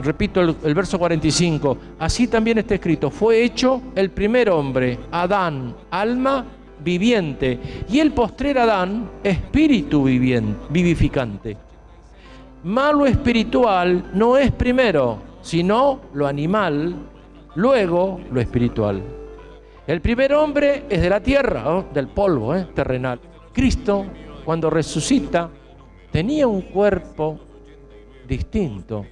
Repito el verso 45. Así también está escrito, fue hecho el primer hombre, Adán, alma viviente, y el postrer Adán, espíritu vivificante. Mas lo espiritual no es primero, sino lo animal, luego lo espiritual. El primer hombre es de la tierra, del polvo terrenal. Cristo, cuando resucita, tenía un cuerpo distinto,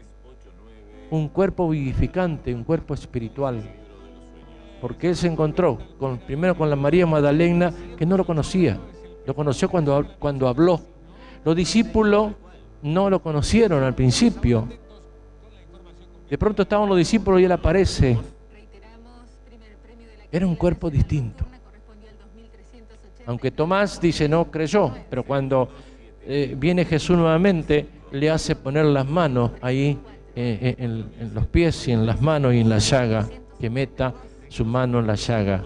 un cuerpo vivificante, un cuerpo espiritual, porque Él se encontró primero con la María Magdalena, que no lo conocía, lo conoció cuando habló. Los discípulos no lo conocieron al principio. De pronto estaban los discípulos y Él aparece. Era un cuerpo distinto. Aunque Tomás dice no creyó, pero cuando viene Jesús nuevamente, le hace poner las manos ahí en los pies y en las manos y en la llaga, que meta su mano en la llaga.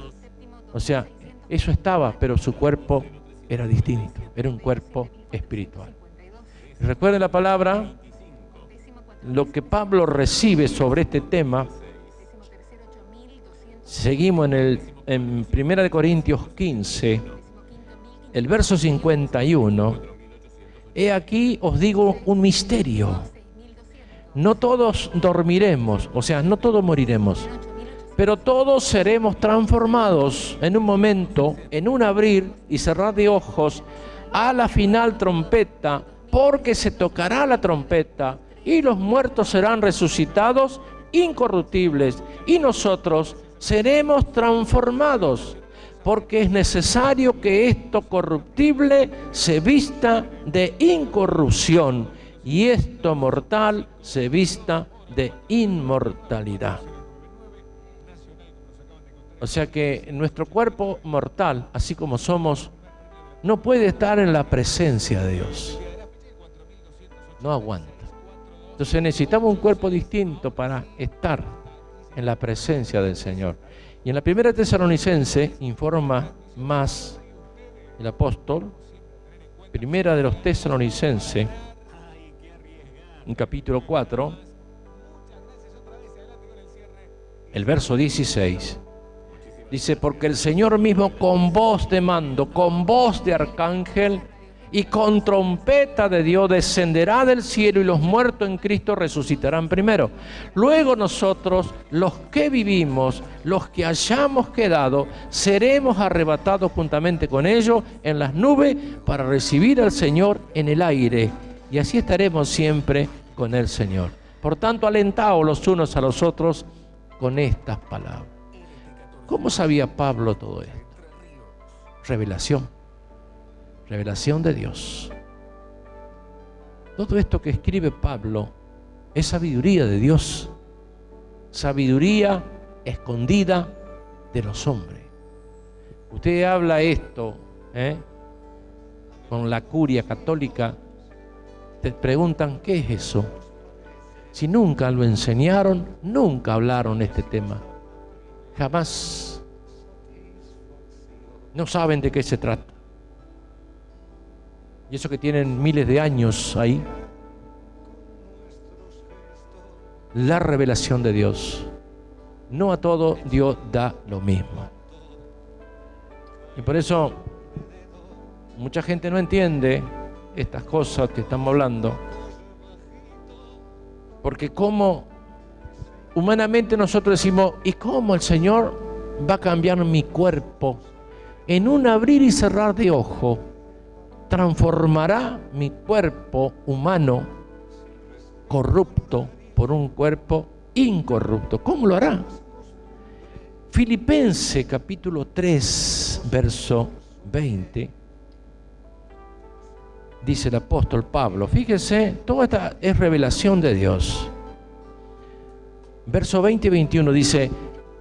O sea, eso estaba, pero su cuerpo era distinto, era un cuerpo espiritual. Recuerden la palabra, lo que Pablo recibe sobre este tema. Seguimos en 1 Corintios 15, el verso 51. He aquí os digo un misterio. No todos dormiremos, o sea, no todos moriremos, pero todos seremos transformados en un momento, en un abrir y cerrar de ojos, a la final trompeta, porque se tocará la trompeta y los muertos serán resucitados incorruptibles y nosotros seremos transformados, porque es necesario que esto corruptible se vista de incorrupción y esto mortal se vista de inmortalidad. O sea que nuestro cuerpo mortal, así como somos, no puede estar en la presencia de Dios. No aguanta. Entonces necesitamos un cuerpo distinto para estar en la presencia del Señor. Y en la primera Tesalonicense informa más el apóstol, primera de los Tesalonicenses, en capítulo 4, el verso 16, dice, porque el Señor mismo con voz de mando, con voz de arcángel y con trompeta de Dios descenderá del cielo y los muertos en Cristo resucitarán primero. Luego nosotros, los que vivimos, los que hayamos quedado, seremos arrebatados juntamente con ellos en las nubes para recibir al Señor en el aire. Y así estaremos siempre con el Señor. Por tanto, alentaos los unos a los otros con estas palabras. ¿Cómo sabía Pablo todo esto? Revelación. Revelación de Dios. Todo esto que escribe Pablo es sabiduría de Dios. Sabiduría escondida de los hombres. Usted habla esto con la curia católica, te preguntan ¿qué es eso? Si nunca lo enseñaron, nunca hablaron este tema. Jamás. No saben de qué se trata. Y eso que tienen miles de años ahí. La revelación de Dios. No a todo Dios da lo mismo. Y por eso mucha gente no entiende estas cosas que estamos hablando. Porque como humanamente nosotros decimos, ¿y cómo el Señor va a cambiar mi cuerpo? En un abrir y cerrar de ojo, transformará mi cuerpo humano corrupto por un cuerpo incorrupto. ¿Cómo lo hará? Filipenses capítulo 3, verso 20, dice el apóstol Pablo. Fíjese, toda esta es revelación de Dios. Verso 20 y 21 dice,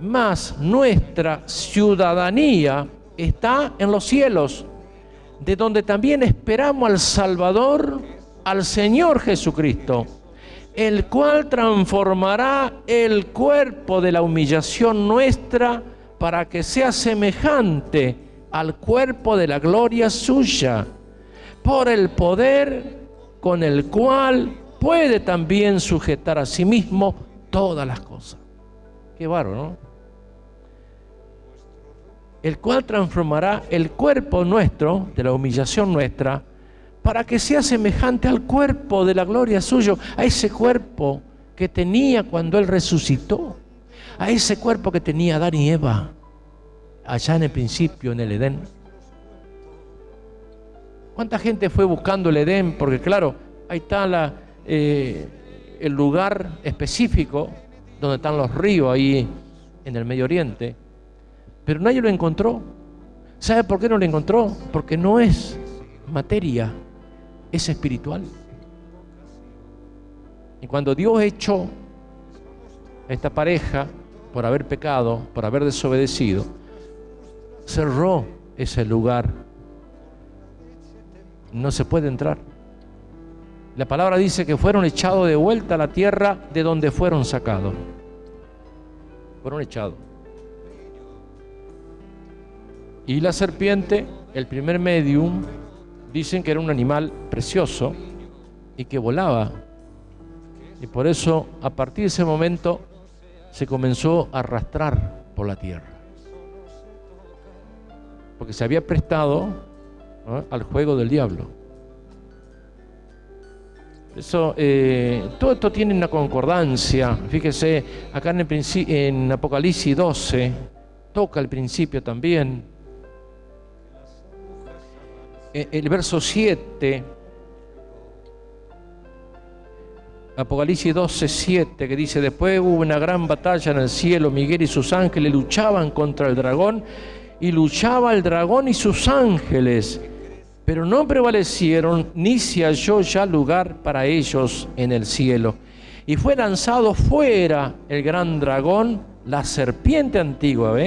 mas nuestra ciudadanía está en los cielos, de donde también esperamos al Salvador, al Señor Jesucristo, el cual transformará el cuerpo de la humillación nuestra para que sea semejante al cuerpo de la gloria suya, por el poder con el cual puede también sujetar a sí mismo todas las cosas. Qué bárbaro, ¿no? El cual transformará el cuerpo nuestro, de la humillación nuestra, para que sea semejante al cuerpo de la gloria suyo, a ese cuerpo que tenía cuando Él resucitó, a ese cuerpo que tenía Adán y Eva, allá en el principio, en el Edén. ¿Cuánta gente fue buscando el Edén? Porque claro, ahí está el lugar específico, donde están los ríos, ahí en el Medio Oriente. Pero nadie lo encontró. ¿Sabe por qué no lo encontró? Porque no es materia, es espiritual. Y cuando Dios echó a esta pareja por haber pecado, por haber desobedecido, cerró ese lugar. No se puede entrar. La palabra dice que fueron echados de vuelta a la tierra de donde fueron sacados. Fueron echados. Y la serpiente, el primer medium, dicen que era un animal precioso y que volaba. Y por eso, a partir de ese momento, se comenzó a arrastrar por la tierra. Porque se había prestado, ¿no?, al juego del diablo. Eso, todo esto tiene una concordancia. Fíjese, acá en Apocalipsis 12, toca el principio también. El verso 7, Apocalipsis 12, 7, que dice: después hubo una gran batalla en el cielo, Miguel y sus ángeles luchaban contra el dragón, y luchaba el dragón y sus ángeles, pero no prevalecieron, ni se halló ya lugar para ellos en el cielo. Y fue lanzado fuera el gran dragón, la serpiente antigua,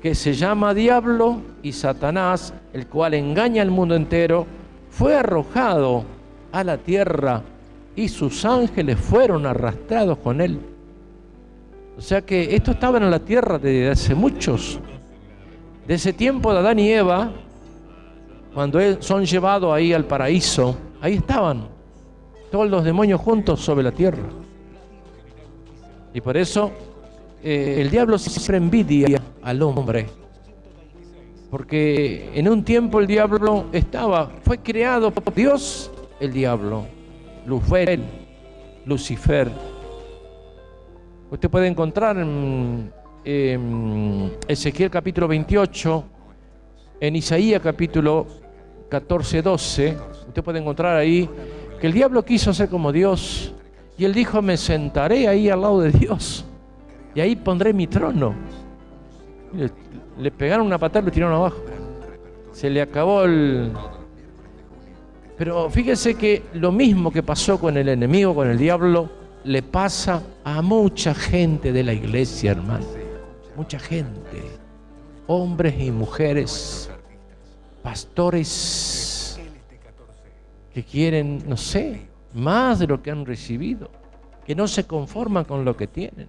que se llama Diablo y Satanás, el cual engaña al mundo entero, fue arrojado a la tierra y sus ángeles fueron arrastrados con él. O sea que esto estaba en la tierra desde hace muchos. De ese tiempo de Adán y Eva, cuando son llevados ahí al paraíso, ahí estaban todos los demonios juntos sobre la tierra. Y por eso el diablo siempre envidia al hombre. Porque en un tiempo el diablo fue creado por Dios, el diablo, Lucifer. Usted puede encontrar en Ezequiel capítulo 28, en Isaías capítulo 14, 12, usted puede encontrar ahí que el diablo quiso ser como Dios y él dijo: me sentaré ahí al lado de Dios y ahí pondré mi trono. Le pegaron una patada y lo tiraron abajo. Se le acabó el... Pero fíjese que lo mismo que pasó con el enemigo, con el diablo, le pasa a mucha gente de la iglesia, hermano. Mucha gente. Hombres y mujeres. Pastores que quieren, no sé, más de lo que han recibido. Que no se conforman con lo que tienen.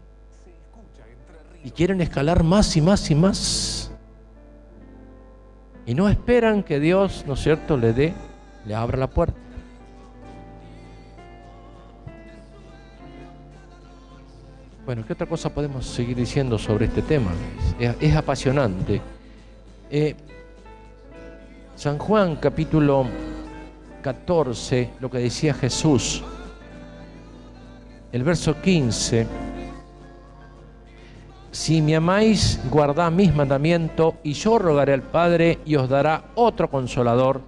Y quieren escalar más y más y más. Y no esperan que Dios, ¿no es cierto?, le abra la puerta. Bueno, ¿qué otra cosa podemos seguir diciendo sobre este tema? Es apasionante. San Juan, capítulo 14, lo que decía Jesús, el verso 15: si me amáis, guardad mis mandamientos, y yo rogaré al Padre y os dará otro Consolador,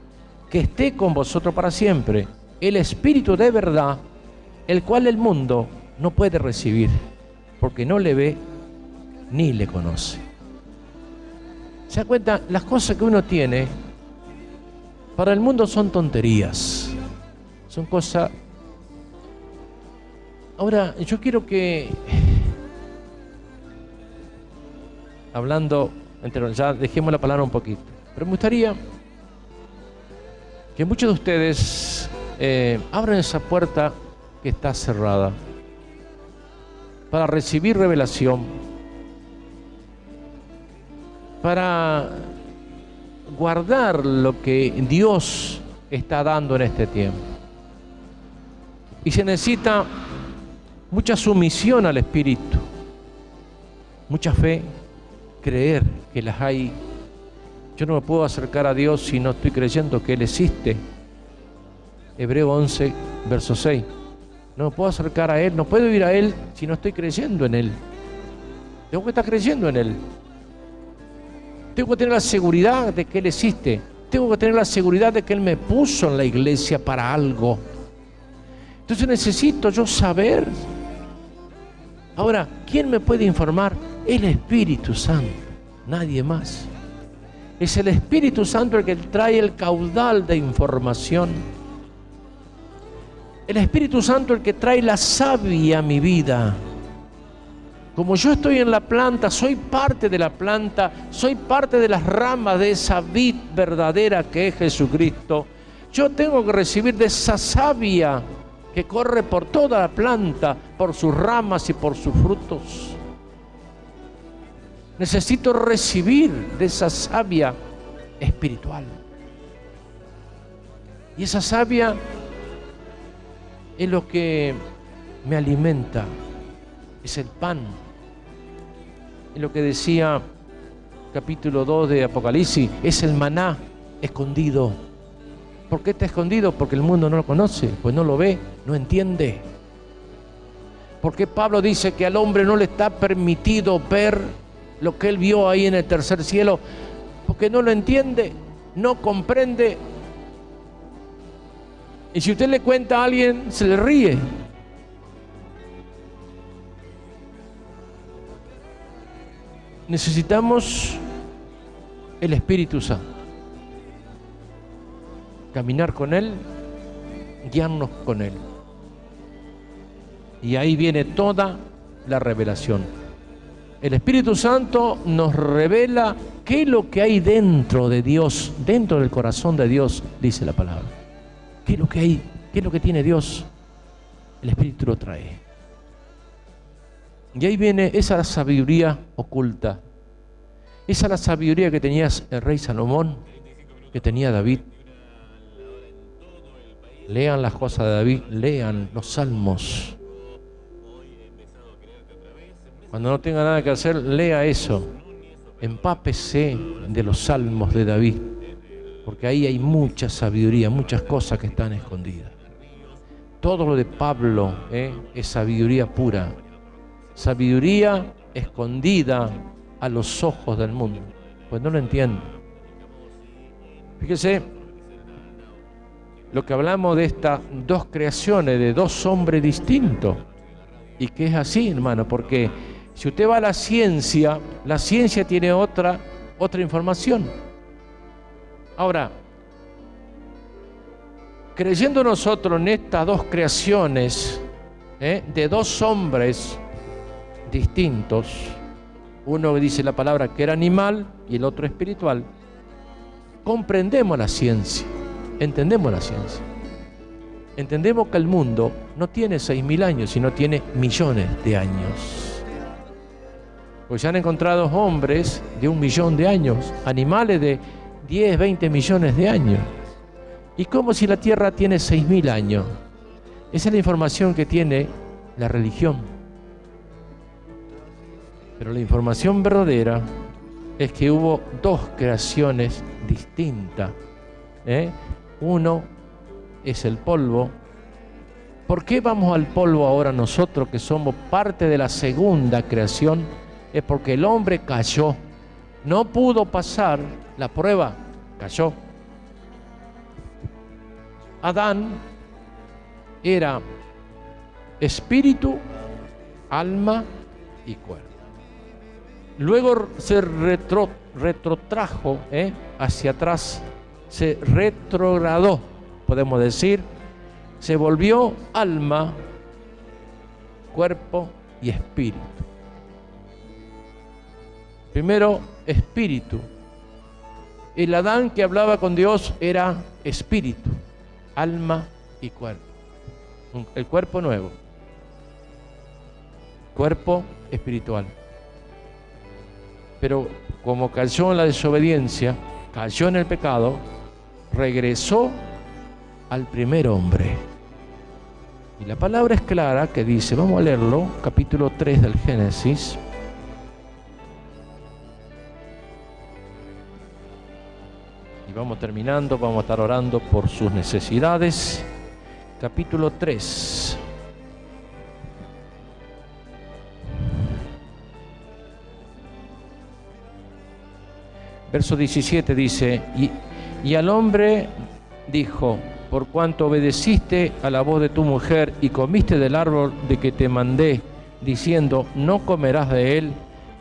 que esté con vosotros para siempre, el Espíritu de verdad, el cual el mundo no puede recibir, porque no le ve ni le conoce. ¿Se da cuenta? Las cosas que uno tiene, para el mundo son tonterías, son cosas... Ahora, yo quiero que... Hablando, ya dejemos la palabra un poquito, pero me gustaría que muchos de ustedes abran esa puerta que está cerrada para recibir revelación, para guardar lo que Dios está dando en este tiempo. Y se necesita mucha sumisión al Espíritu, mucha fe, creer que las hay. Yo no me puedo acercar a Dios si no estoy creyendo que Él existe. Hebreo 11, verso 6. No me puedo acercar a Él, no puedo ir a Él si no estoy creyendo en Él. Tengo que estar creyendo en Él. Tengo que tener la seguridad de que Él existe. Tengo que tener la seguridad de que Él me puso en la iglesia para algo. Entonces necesito yo saber. Ahora, ¿quién me puede informar? El Espíritu Santo, nadie más. Es el Espíritu Santo el que trae el caudal de información. El Espíritu Santo el que trae la savia a mi vida. Como yo estoy en la planta, soy parte de la planta, soy parte de las ramas de esa vid verdadera que es Jesucristo. Yo tengo que recibir de esa savia que corre por toda la planta, por sus ramas y por sus frutos. Necesito recibir de esa savia espiritual. Y esa savia es lo que me alimenta, es el pan. Es lo que decía capítulo 2 de Apocalipsis, es el maná escondido. ¿Por qué está escondido? Porque el mundo no lo conoce, pues no lo ve, no entiende. ¿Por qué Pablo dice que al hombre no le está permitido ver lo que él vio ahí en el tercer cielo? Porque no lo entiende, no comprende. Y si usted le cuenta a alguien, se le ríe. Necesitamos el Espíritu Santo. Caminar con Él, guiarnos con Él. Y ahí viene toda la revelación. El Espíritu Santo nos revela qué es lo que hay dentro de Dios, dentro del corazón de Dios, dice la palabra. ¿Qué es lo que hay? ¿Qué es lo que tiene Dios? El Espíritu lo trae. Y ahí viene esa sabiduría oculta. Esa es la sabiduría que tenía el rey Salomón, que tenía David. Lean las cosas de David, lean los salmos. Cuando no tenga nada que hacer, lea eso. empápese de los salmos de David, porque ahí hay mucha sabiduría, muchas cosas que están escondidas. Todo lo de Pablo es sabiduría pura, sabiduría escondida a los ojos del mundo, pues no lo entienden. Fíjese, lo que hablamos de estas dos creaciones, de dos hombres distintos, y que es así, hermano, porque si usted va a la ciencia tiene otra información. Ahora, creyendo nosotros en estas dos creaciones, de dos hombres distintos, uno dice la palabra que era animal y el otro espiritual, comprendemos la ciencia, entendemos la ciencia. Entendemos que el mundo no tiene 6.000 años, sino tiene millones de años. Pues se han encontrado hombres de 1 millón de años, animales de 10, 20 millones de años. ¿Y cómo si la Tierra tiene 6.000 años? Esa es la información que tiene la religión. Pero la información verdadera es que hubo dos creaciones distintas. Uno es el polvo. ¿Por qué vamos al polvo ahora nosotros que somos parte de la segunda creación? Es porque el hombre cayó, no pudo pasar la prueba, cayó. Adán era espíritu, alma y cuerpo. Luego se retrotrajo hacia atrás, se retrogradó, podemos decir, se volvió alma, cuerpo y espíritu. Primero, espíritu. El Adán que hablaba con Dios era espíritu, alma y cuerpo. El cuerpo nuevo, cuerpo espiritual. Pero como cayó en la desobediencia, cayó en el pecado, regresó al primer hombre. Y la palabra es clara que dice, vamos a leerlo, capítulo 3 del Génesis. Y vamos terminando, vamos a estar orando por sus necesidades. Capítulo 3. Verso 17 dice, y al hombre dijo, por cuanto obedeciste a la voz de tu mujer y comiste del árbol de que te mandé, diciendo, no comerás de él,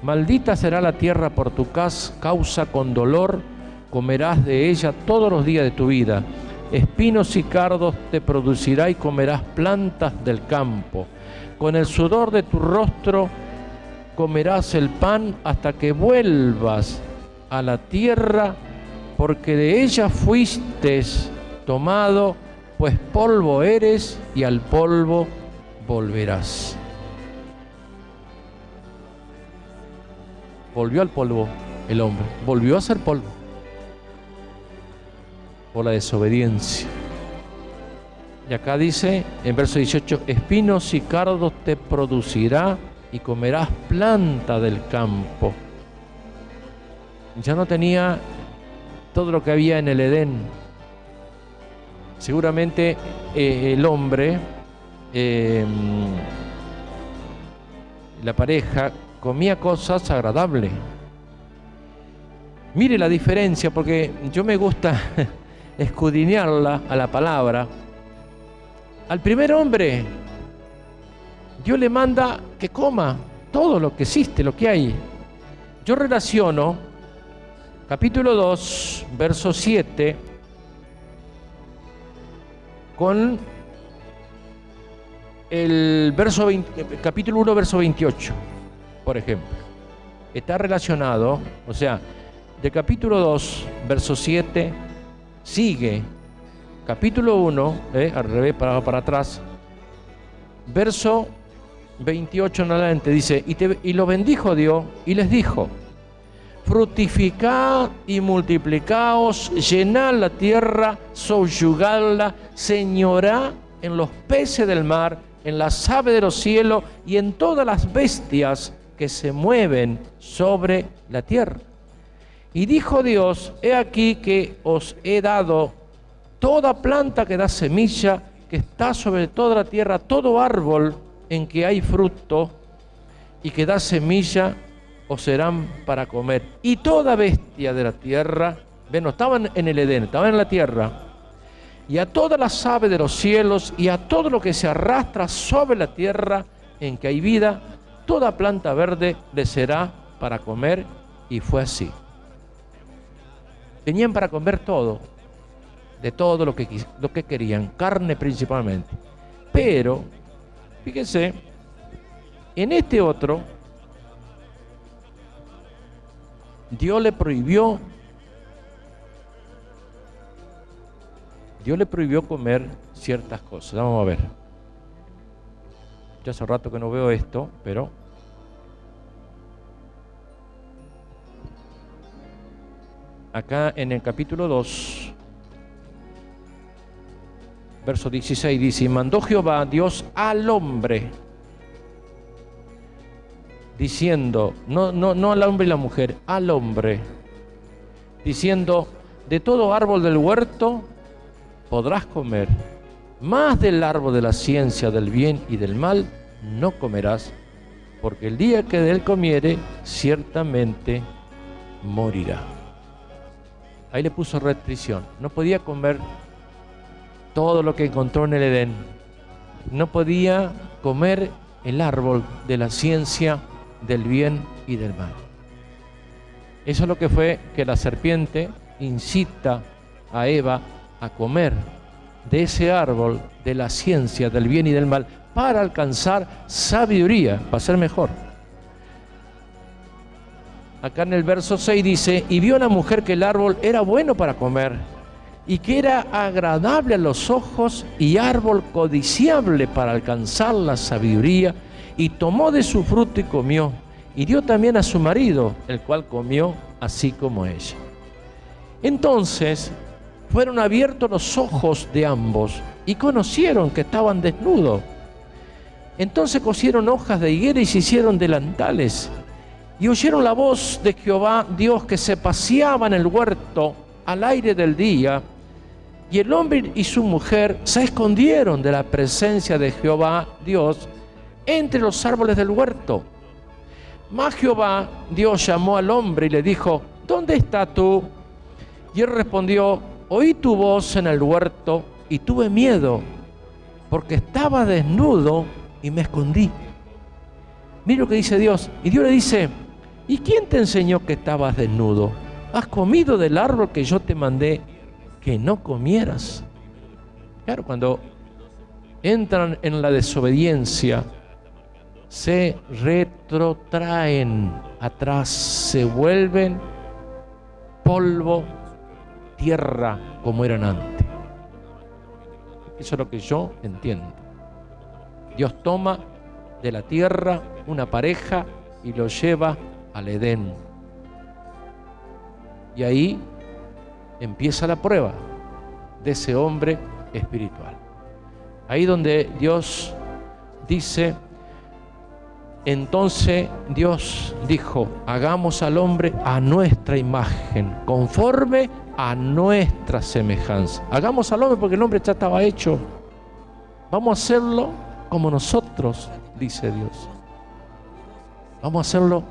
maldita será la tierra por tu causa, con dolor comerás de ella todos los días de tu vida. Espinos y cardos te producirá y comerás plantas del campo. Con el sudor de tu rostro comerás el pan hasta que vuelvas a la tierra, porque de ella fuiste tomado, pues polvo eres y al polvo volverás. Volvió al polvo el hombre, volvió a ser polvo por la desobediencia. Y acá dice en verso 18, espinos y cardos te producirá y comerás planta del campo. Ya no tenía todo lo que había en el Edén. Seguramente el hombre, la pareja, comía cosas agradables. Mire la diferencia, porque yo me gusta escudriñarla a la palabra. Al primer hombre, Dios le manda que coma todo lo que existe, lo que hay. Yo relaciono capítulo 2, verso 7, con el verso 20, capítulo 1, verso 28, por ejemplo. Está relacionado, o sea, de capítulo 2, verso 7, sigue capítulo 1, al revés, para atrás, verso 28 en adelante, dice, y lo bendijo Dios y les dijo, fructificad y multiplicaos, llenad la tierra, subyugadla, señorad en los peces del mar, en las aves de los cielos y en todas las bestias que se mueven sobre la tierra. Y dijo Dios, he aquí que os he dado toda planta que da semilla, que está sobre toda la tierra, todo árbol en que hay fruto y que da semilla, os serán para comer. Y toda bestia de la tierra, ven, no estaban en el Edén, estaban en la tierra, y a todas las aves de los cielos, y a todo lo que se arrastra sobre la tierra en que hay vida, toda planta verde les será para comer. Y fue así. Tenían para comer todo, de todo lo que querían, carne principalmente. Pero, fíjense, en este otro, Dios le prohibió comer ciertas cosas. Vamos a ver. Ya hace rato que no veo esto, pero acá en el capítulo 2, verso 16 dice, y mandó Jehová Dios al hombre, diciendo, no al hombre y la mujer, al hombre, diciendo, de todo árbol del huerto podrás comer, mas del árbol de la ciencia del bien y del mal no comerás, porque el día que de él comiere, ciertamente morirá. Ahí le puso restricción, no podía comer todo lo que encontró en el Edén, no podía comer el árbol de la ciencia del bien y del mal. Eso es lo que fue que la serpiente incita a Eva a comer de ese árbol de la ciencia del bien y del mal para alcanzar sabiduría, para ser mejor. Acá en el verso 6 dice, y vio una mujer que el árbol era bueno para comer y que era agradable a los ojos y árbol codiciable para alcanzar la sabiduría, y tomó de su fruto y comió, y dio también a su marido, el cual comió así como ella. Entonces fueron abiertos los ojos de ambos y conocieron que estaban desnudos. Entonces cosieron hojas de higuera y se hicieron delantales. Y oyeron la voz de Jehová Dios que se paseaba en el huerto al aire del día. Y el hombre y su mujer se escondieron de la presencia de Jehová Dios entre los árboles del huerto. Mas Jehová Dios llamó al hombre y le dijo, ¿dónde estás tú? Y él respondió, oí tu voz en el huerto y tuve miedo, porque estaba desnudo y me escondí. Mira lo que dice Dios. Y Dios le dice, ¿y quién te enseñó que estabas desnudo? ¿Has comido del árbol que yo te mandé que no comieras? Claro, cuando entran en la desobediencia, se retrotraen atrás, se vuelven polvo, tierra, como eran antes. Eso es lo que yo entiendo. Dios toma de la tierra una pareja y lo lleva al Edén. Y ahí empieza la prueba de ese hombre espiritual. Ahí donde Dios dice, entonces Dios dijo, hagamos al hombre a nuestra imagen, conforme a nuestra semejanza. Hagamos al hombre porque el hombre ya estaba hecho. Vamos a hacerlo como nosotros, dice Dios. Vamos a hacerlo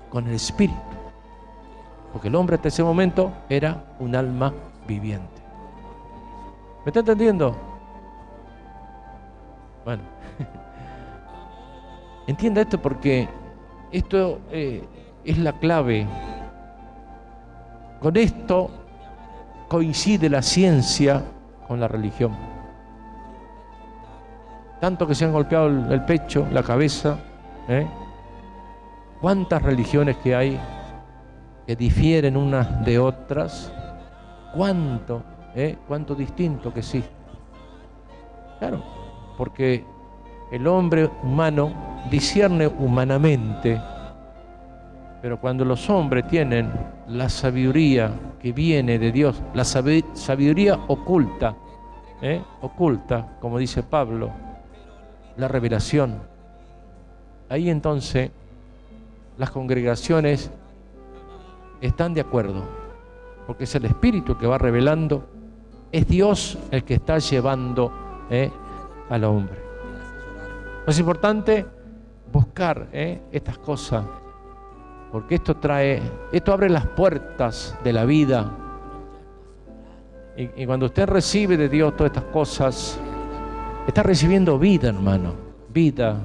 con el espíritu. Porque el hombre hasta ese momento era un alma viviente. ¿Me está entendiendo? Bueno. Entienda esto porque esto es la clave. Con esto coincide la ciencia con la religión. Tanto que se han golpeado el pecho, la cabeza. ¿Cuántas religiones que hay que difieren unas de otras? ¿Cuánto distinto que existe? Claro, porque el hombre humano discierne humanamente, pero cuando los hombres tienen la sabiduría que viene de Dios, la sabiduría oculta, como dice Pablo, la revelación, ahí entonces las congregaciones están de acuerdo, porque es el Espíritu que va revelando, es Dios el que está llevando al hombre. Es importante buscar estas cosas, porque esto abre las puertas de la vida. Y cuando usted recibe de Dios todas estas cosas, está recibiendo vida, hermano, vida.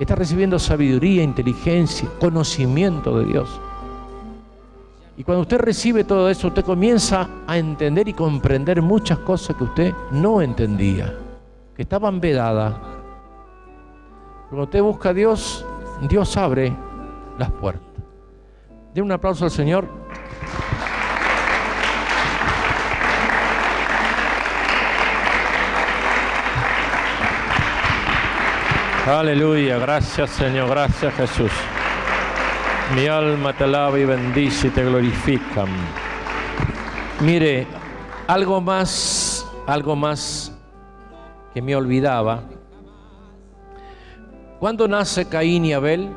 Está recibiendo sabiduría, inteligencia, conocimiento de Dios. Y cuando usted recibe todo eso, usted comienza a entender y comprender muchas cosas que usted no entendía, que estaban vedadas. Cuando usted busca a Dios, Dios abre las puertas. Den un aplauso al Señor. Aleluya, gracias Señor, gracias Jesús. Mi alma te alaba y bendice y te glorifica. Mire, algo más que me olvidaba. ¿Cuándo nace Caín y Abel?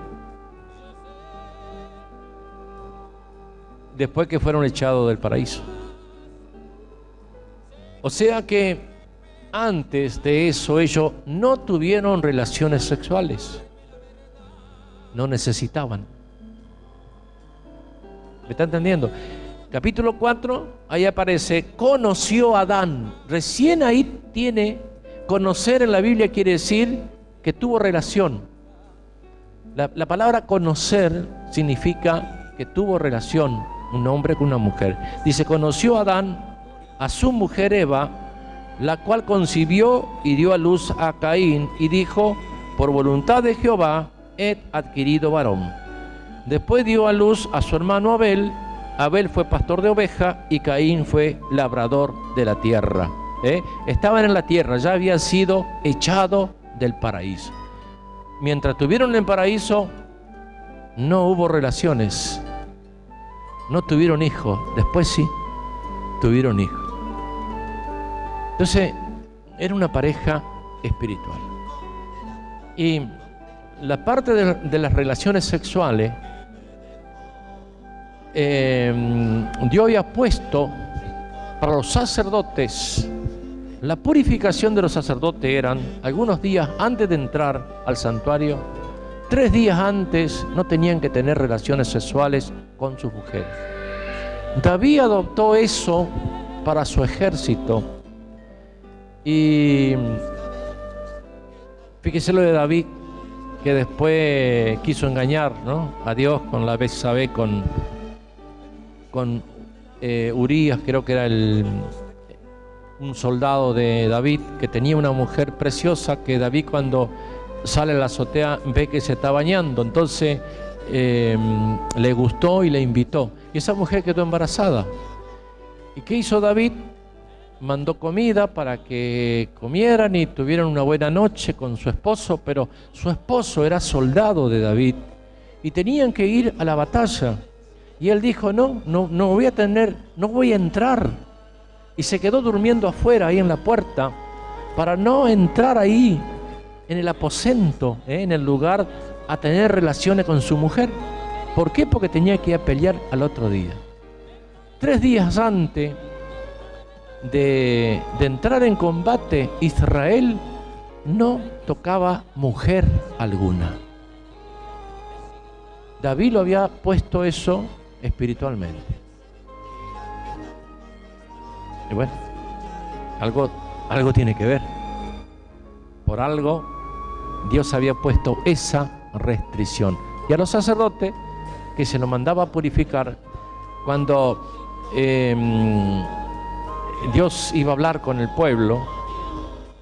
Después que fueron echados del paraíso. O sea que antes de eso ellos no tuvieron relaciones sexuales. No necesitaban. ¿Me está entendiendo? Capítulo 4, ahí aparece, conoció a Adán. Recién ahí tiene, conocer en la Biblia quiere decir que tuvo relación. La palabra conocer significa que tuvo relación un hombre con una mujer. Dice, conoció a Adán a su mujer Eva, la cual concibió y dio a luz a Caín, y dijo, por voluntad de Jehová he adquirido varón. Después dio a luz a su hermano Abel. Abel fue pastor de ovejas y Caín fue labrador de la tierra. Estaban en la tierra, ya había sido echado del paraíso. Mientras estuvieron en el paraíso, no hubo relaciones, no tuvieron hijos. Después sí, tuvieron hijos. Entonces, era una pareja espiritual. Y la parte de las relaciones sexuales, Dios había puesto para los sacerdotes. La purificación de los sacerdotes eran algunos días antes de entrar al santuario, 3 días antes no tenían que tener relaciones sexuales con sus mujeres. David adoptó eso para su ejército. Y fíjese lo de David, que después quiso engañar, ¿no?, a Dios con la Betsabé, con Urías, creo que era un soldado de David, que tenía una mujer preciosa, que David cuando sale a la azotea ve que se está bañando. Entonces le gustó y le invitó. Y esa mujer quedó embarazada. ¿Y qué hizo David? Mandó comida para que comieran y tuvieran una buena noche con su esposo, pero su esposo era soldado de David y tenían que ir a la batalla. Y él dijo, no voy a entrar. Y se quedó durmiendo afuera, ahí en la puerta, para no entrar ahí, en el aposento, en el lugar, a tener relaciones con su mujer. ¿Por qué? Porque tenía que ir a pelear al otro día. 3 días antes de entrar en combate, Israel no tocaba mujer alguna. David lo había puesto eso espiritualmente. Y bueno, algo tiene que ver. Por algo Dios había puesto esa restricción. Y a los sacerdotes, que se lo mandaba a purificar, cuando Dios iba a hablar con el pueblo,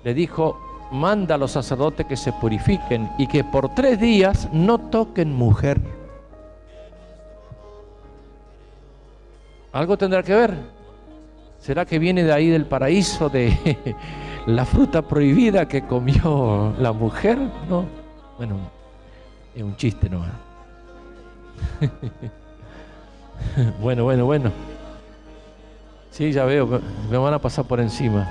le dijo, manda a los sacerdotes que se purifiquen y que por 3 días no toquen mujer. Algo tendrá que ver. ¿Será que viene de ahí del paraíso, de la fruta prohibida que comió la mujer? No. Bueno, es un chiste nomás. Bueno. Sí, ya veo, me van a pasar por encima.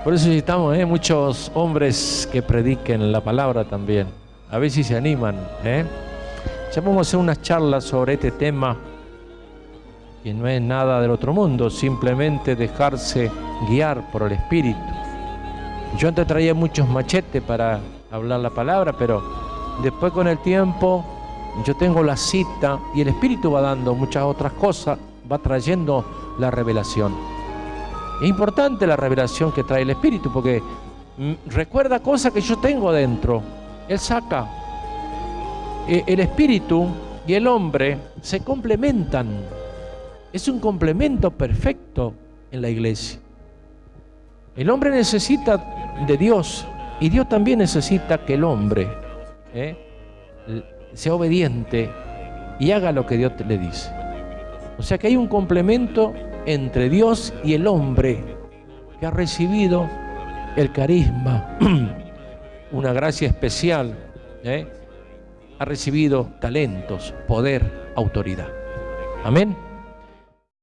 Por eso necesitamos muchos hombres que prediquen la palabra también. A ver si se animan, ¿eh? Ya vamos a hacer unas charlas sobre este tema, que no es nada del otro mundo, simplemente dejarse guiar por el Espíritu. Yo antes traía muchos machetes para hablar la palabra, pero después con el tiempo yo tengo la cita y el Espíritu va dando muchas otras cosas, va trayendo la revelación. Es importante la revelación que trae el Espíritu, porque recuerda cosas que yo tengo dentro. Él saca. El Espíritu y el hombre se complementan. Es un complemento perfecto en la iglesia. El hombre necesita de Dios y Dios también necesita que el hombre sea obediente y haga lo que Dios le dice. O sea que hay un complemento entre Dios y el hombre que ha recibido el carisma, una gracia especial, ha recibido talentos, poder, autoridad. Amén.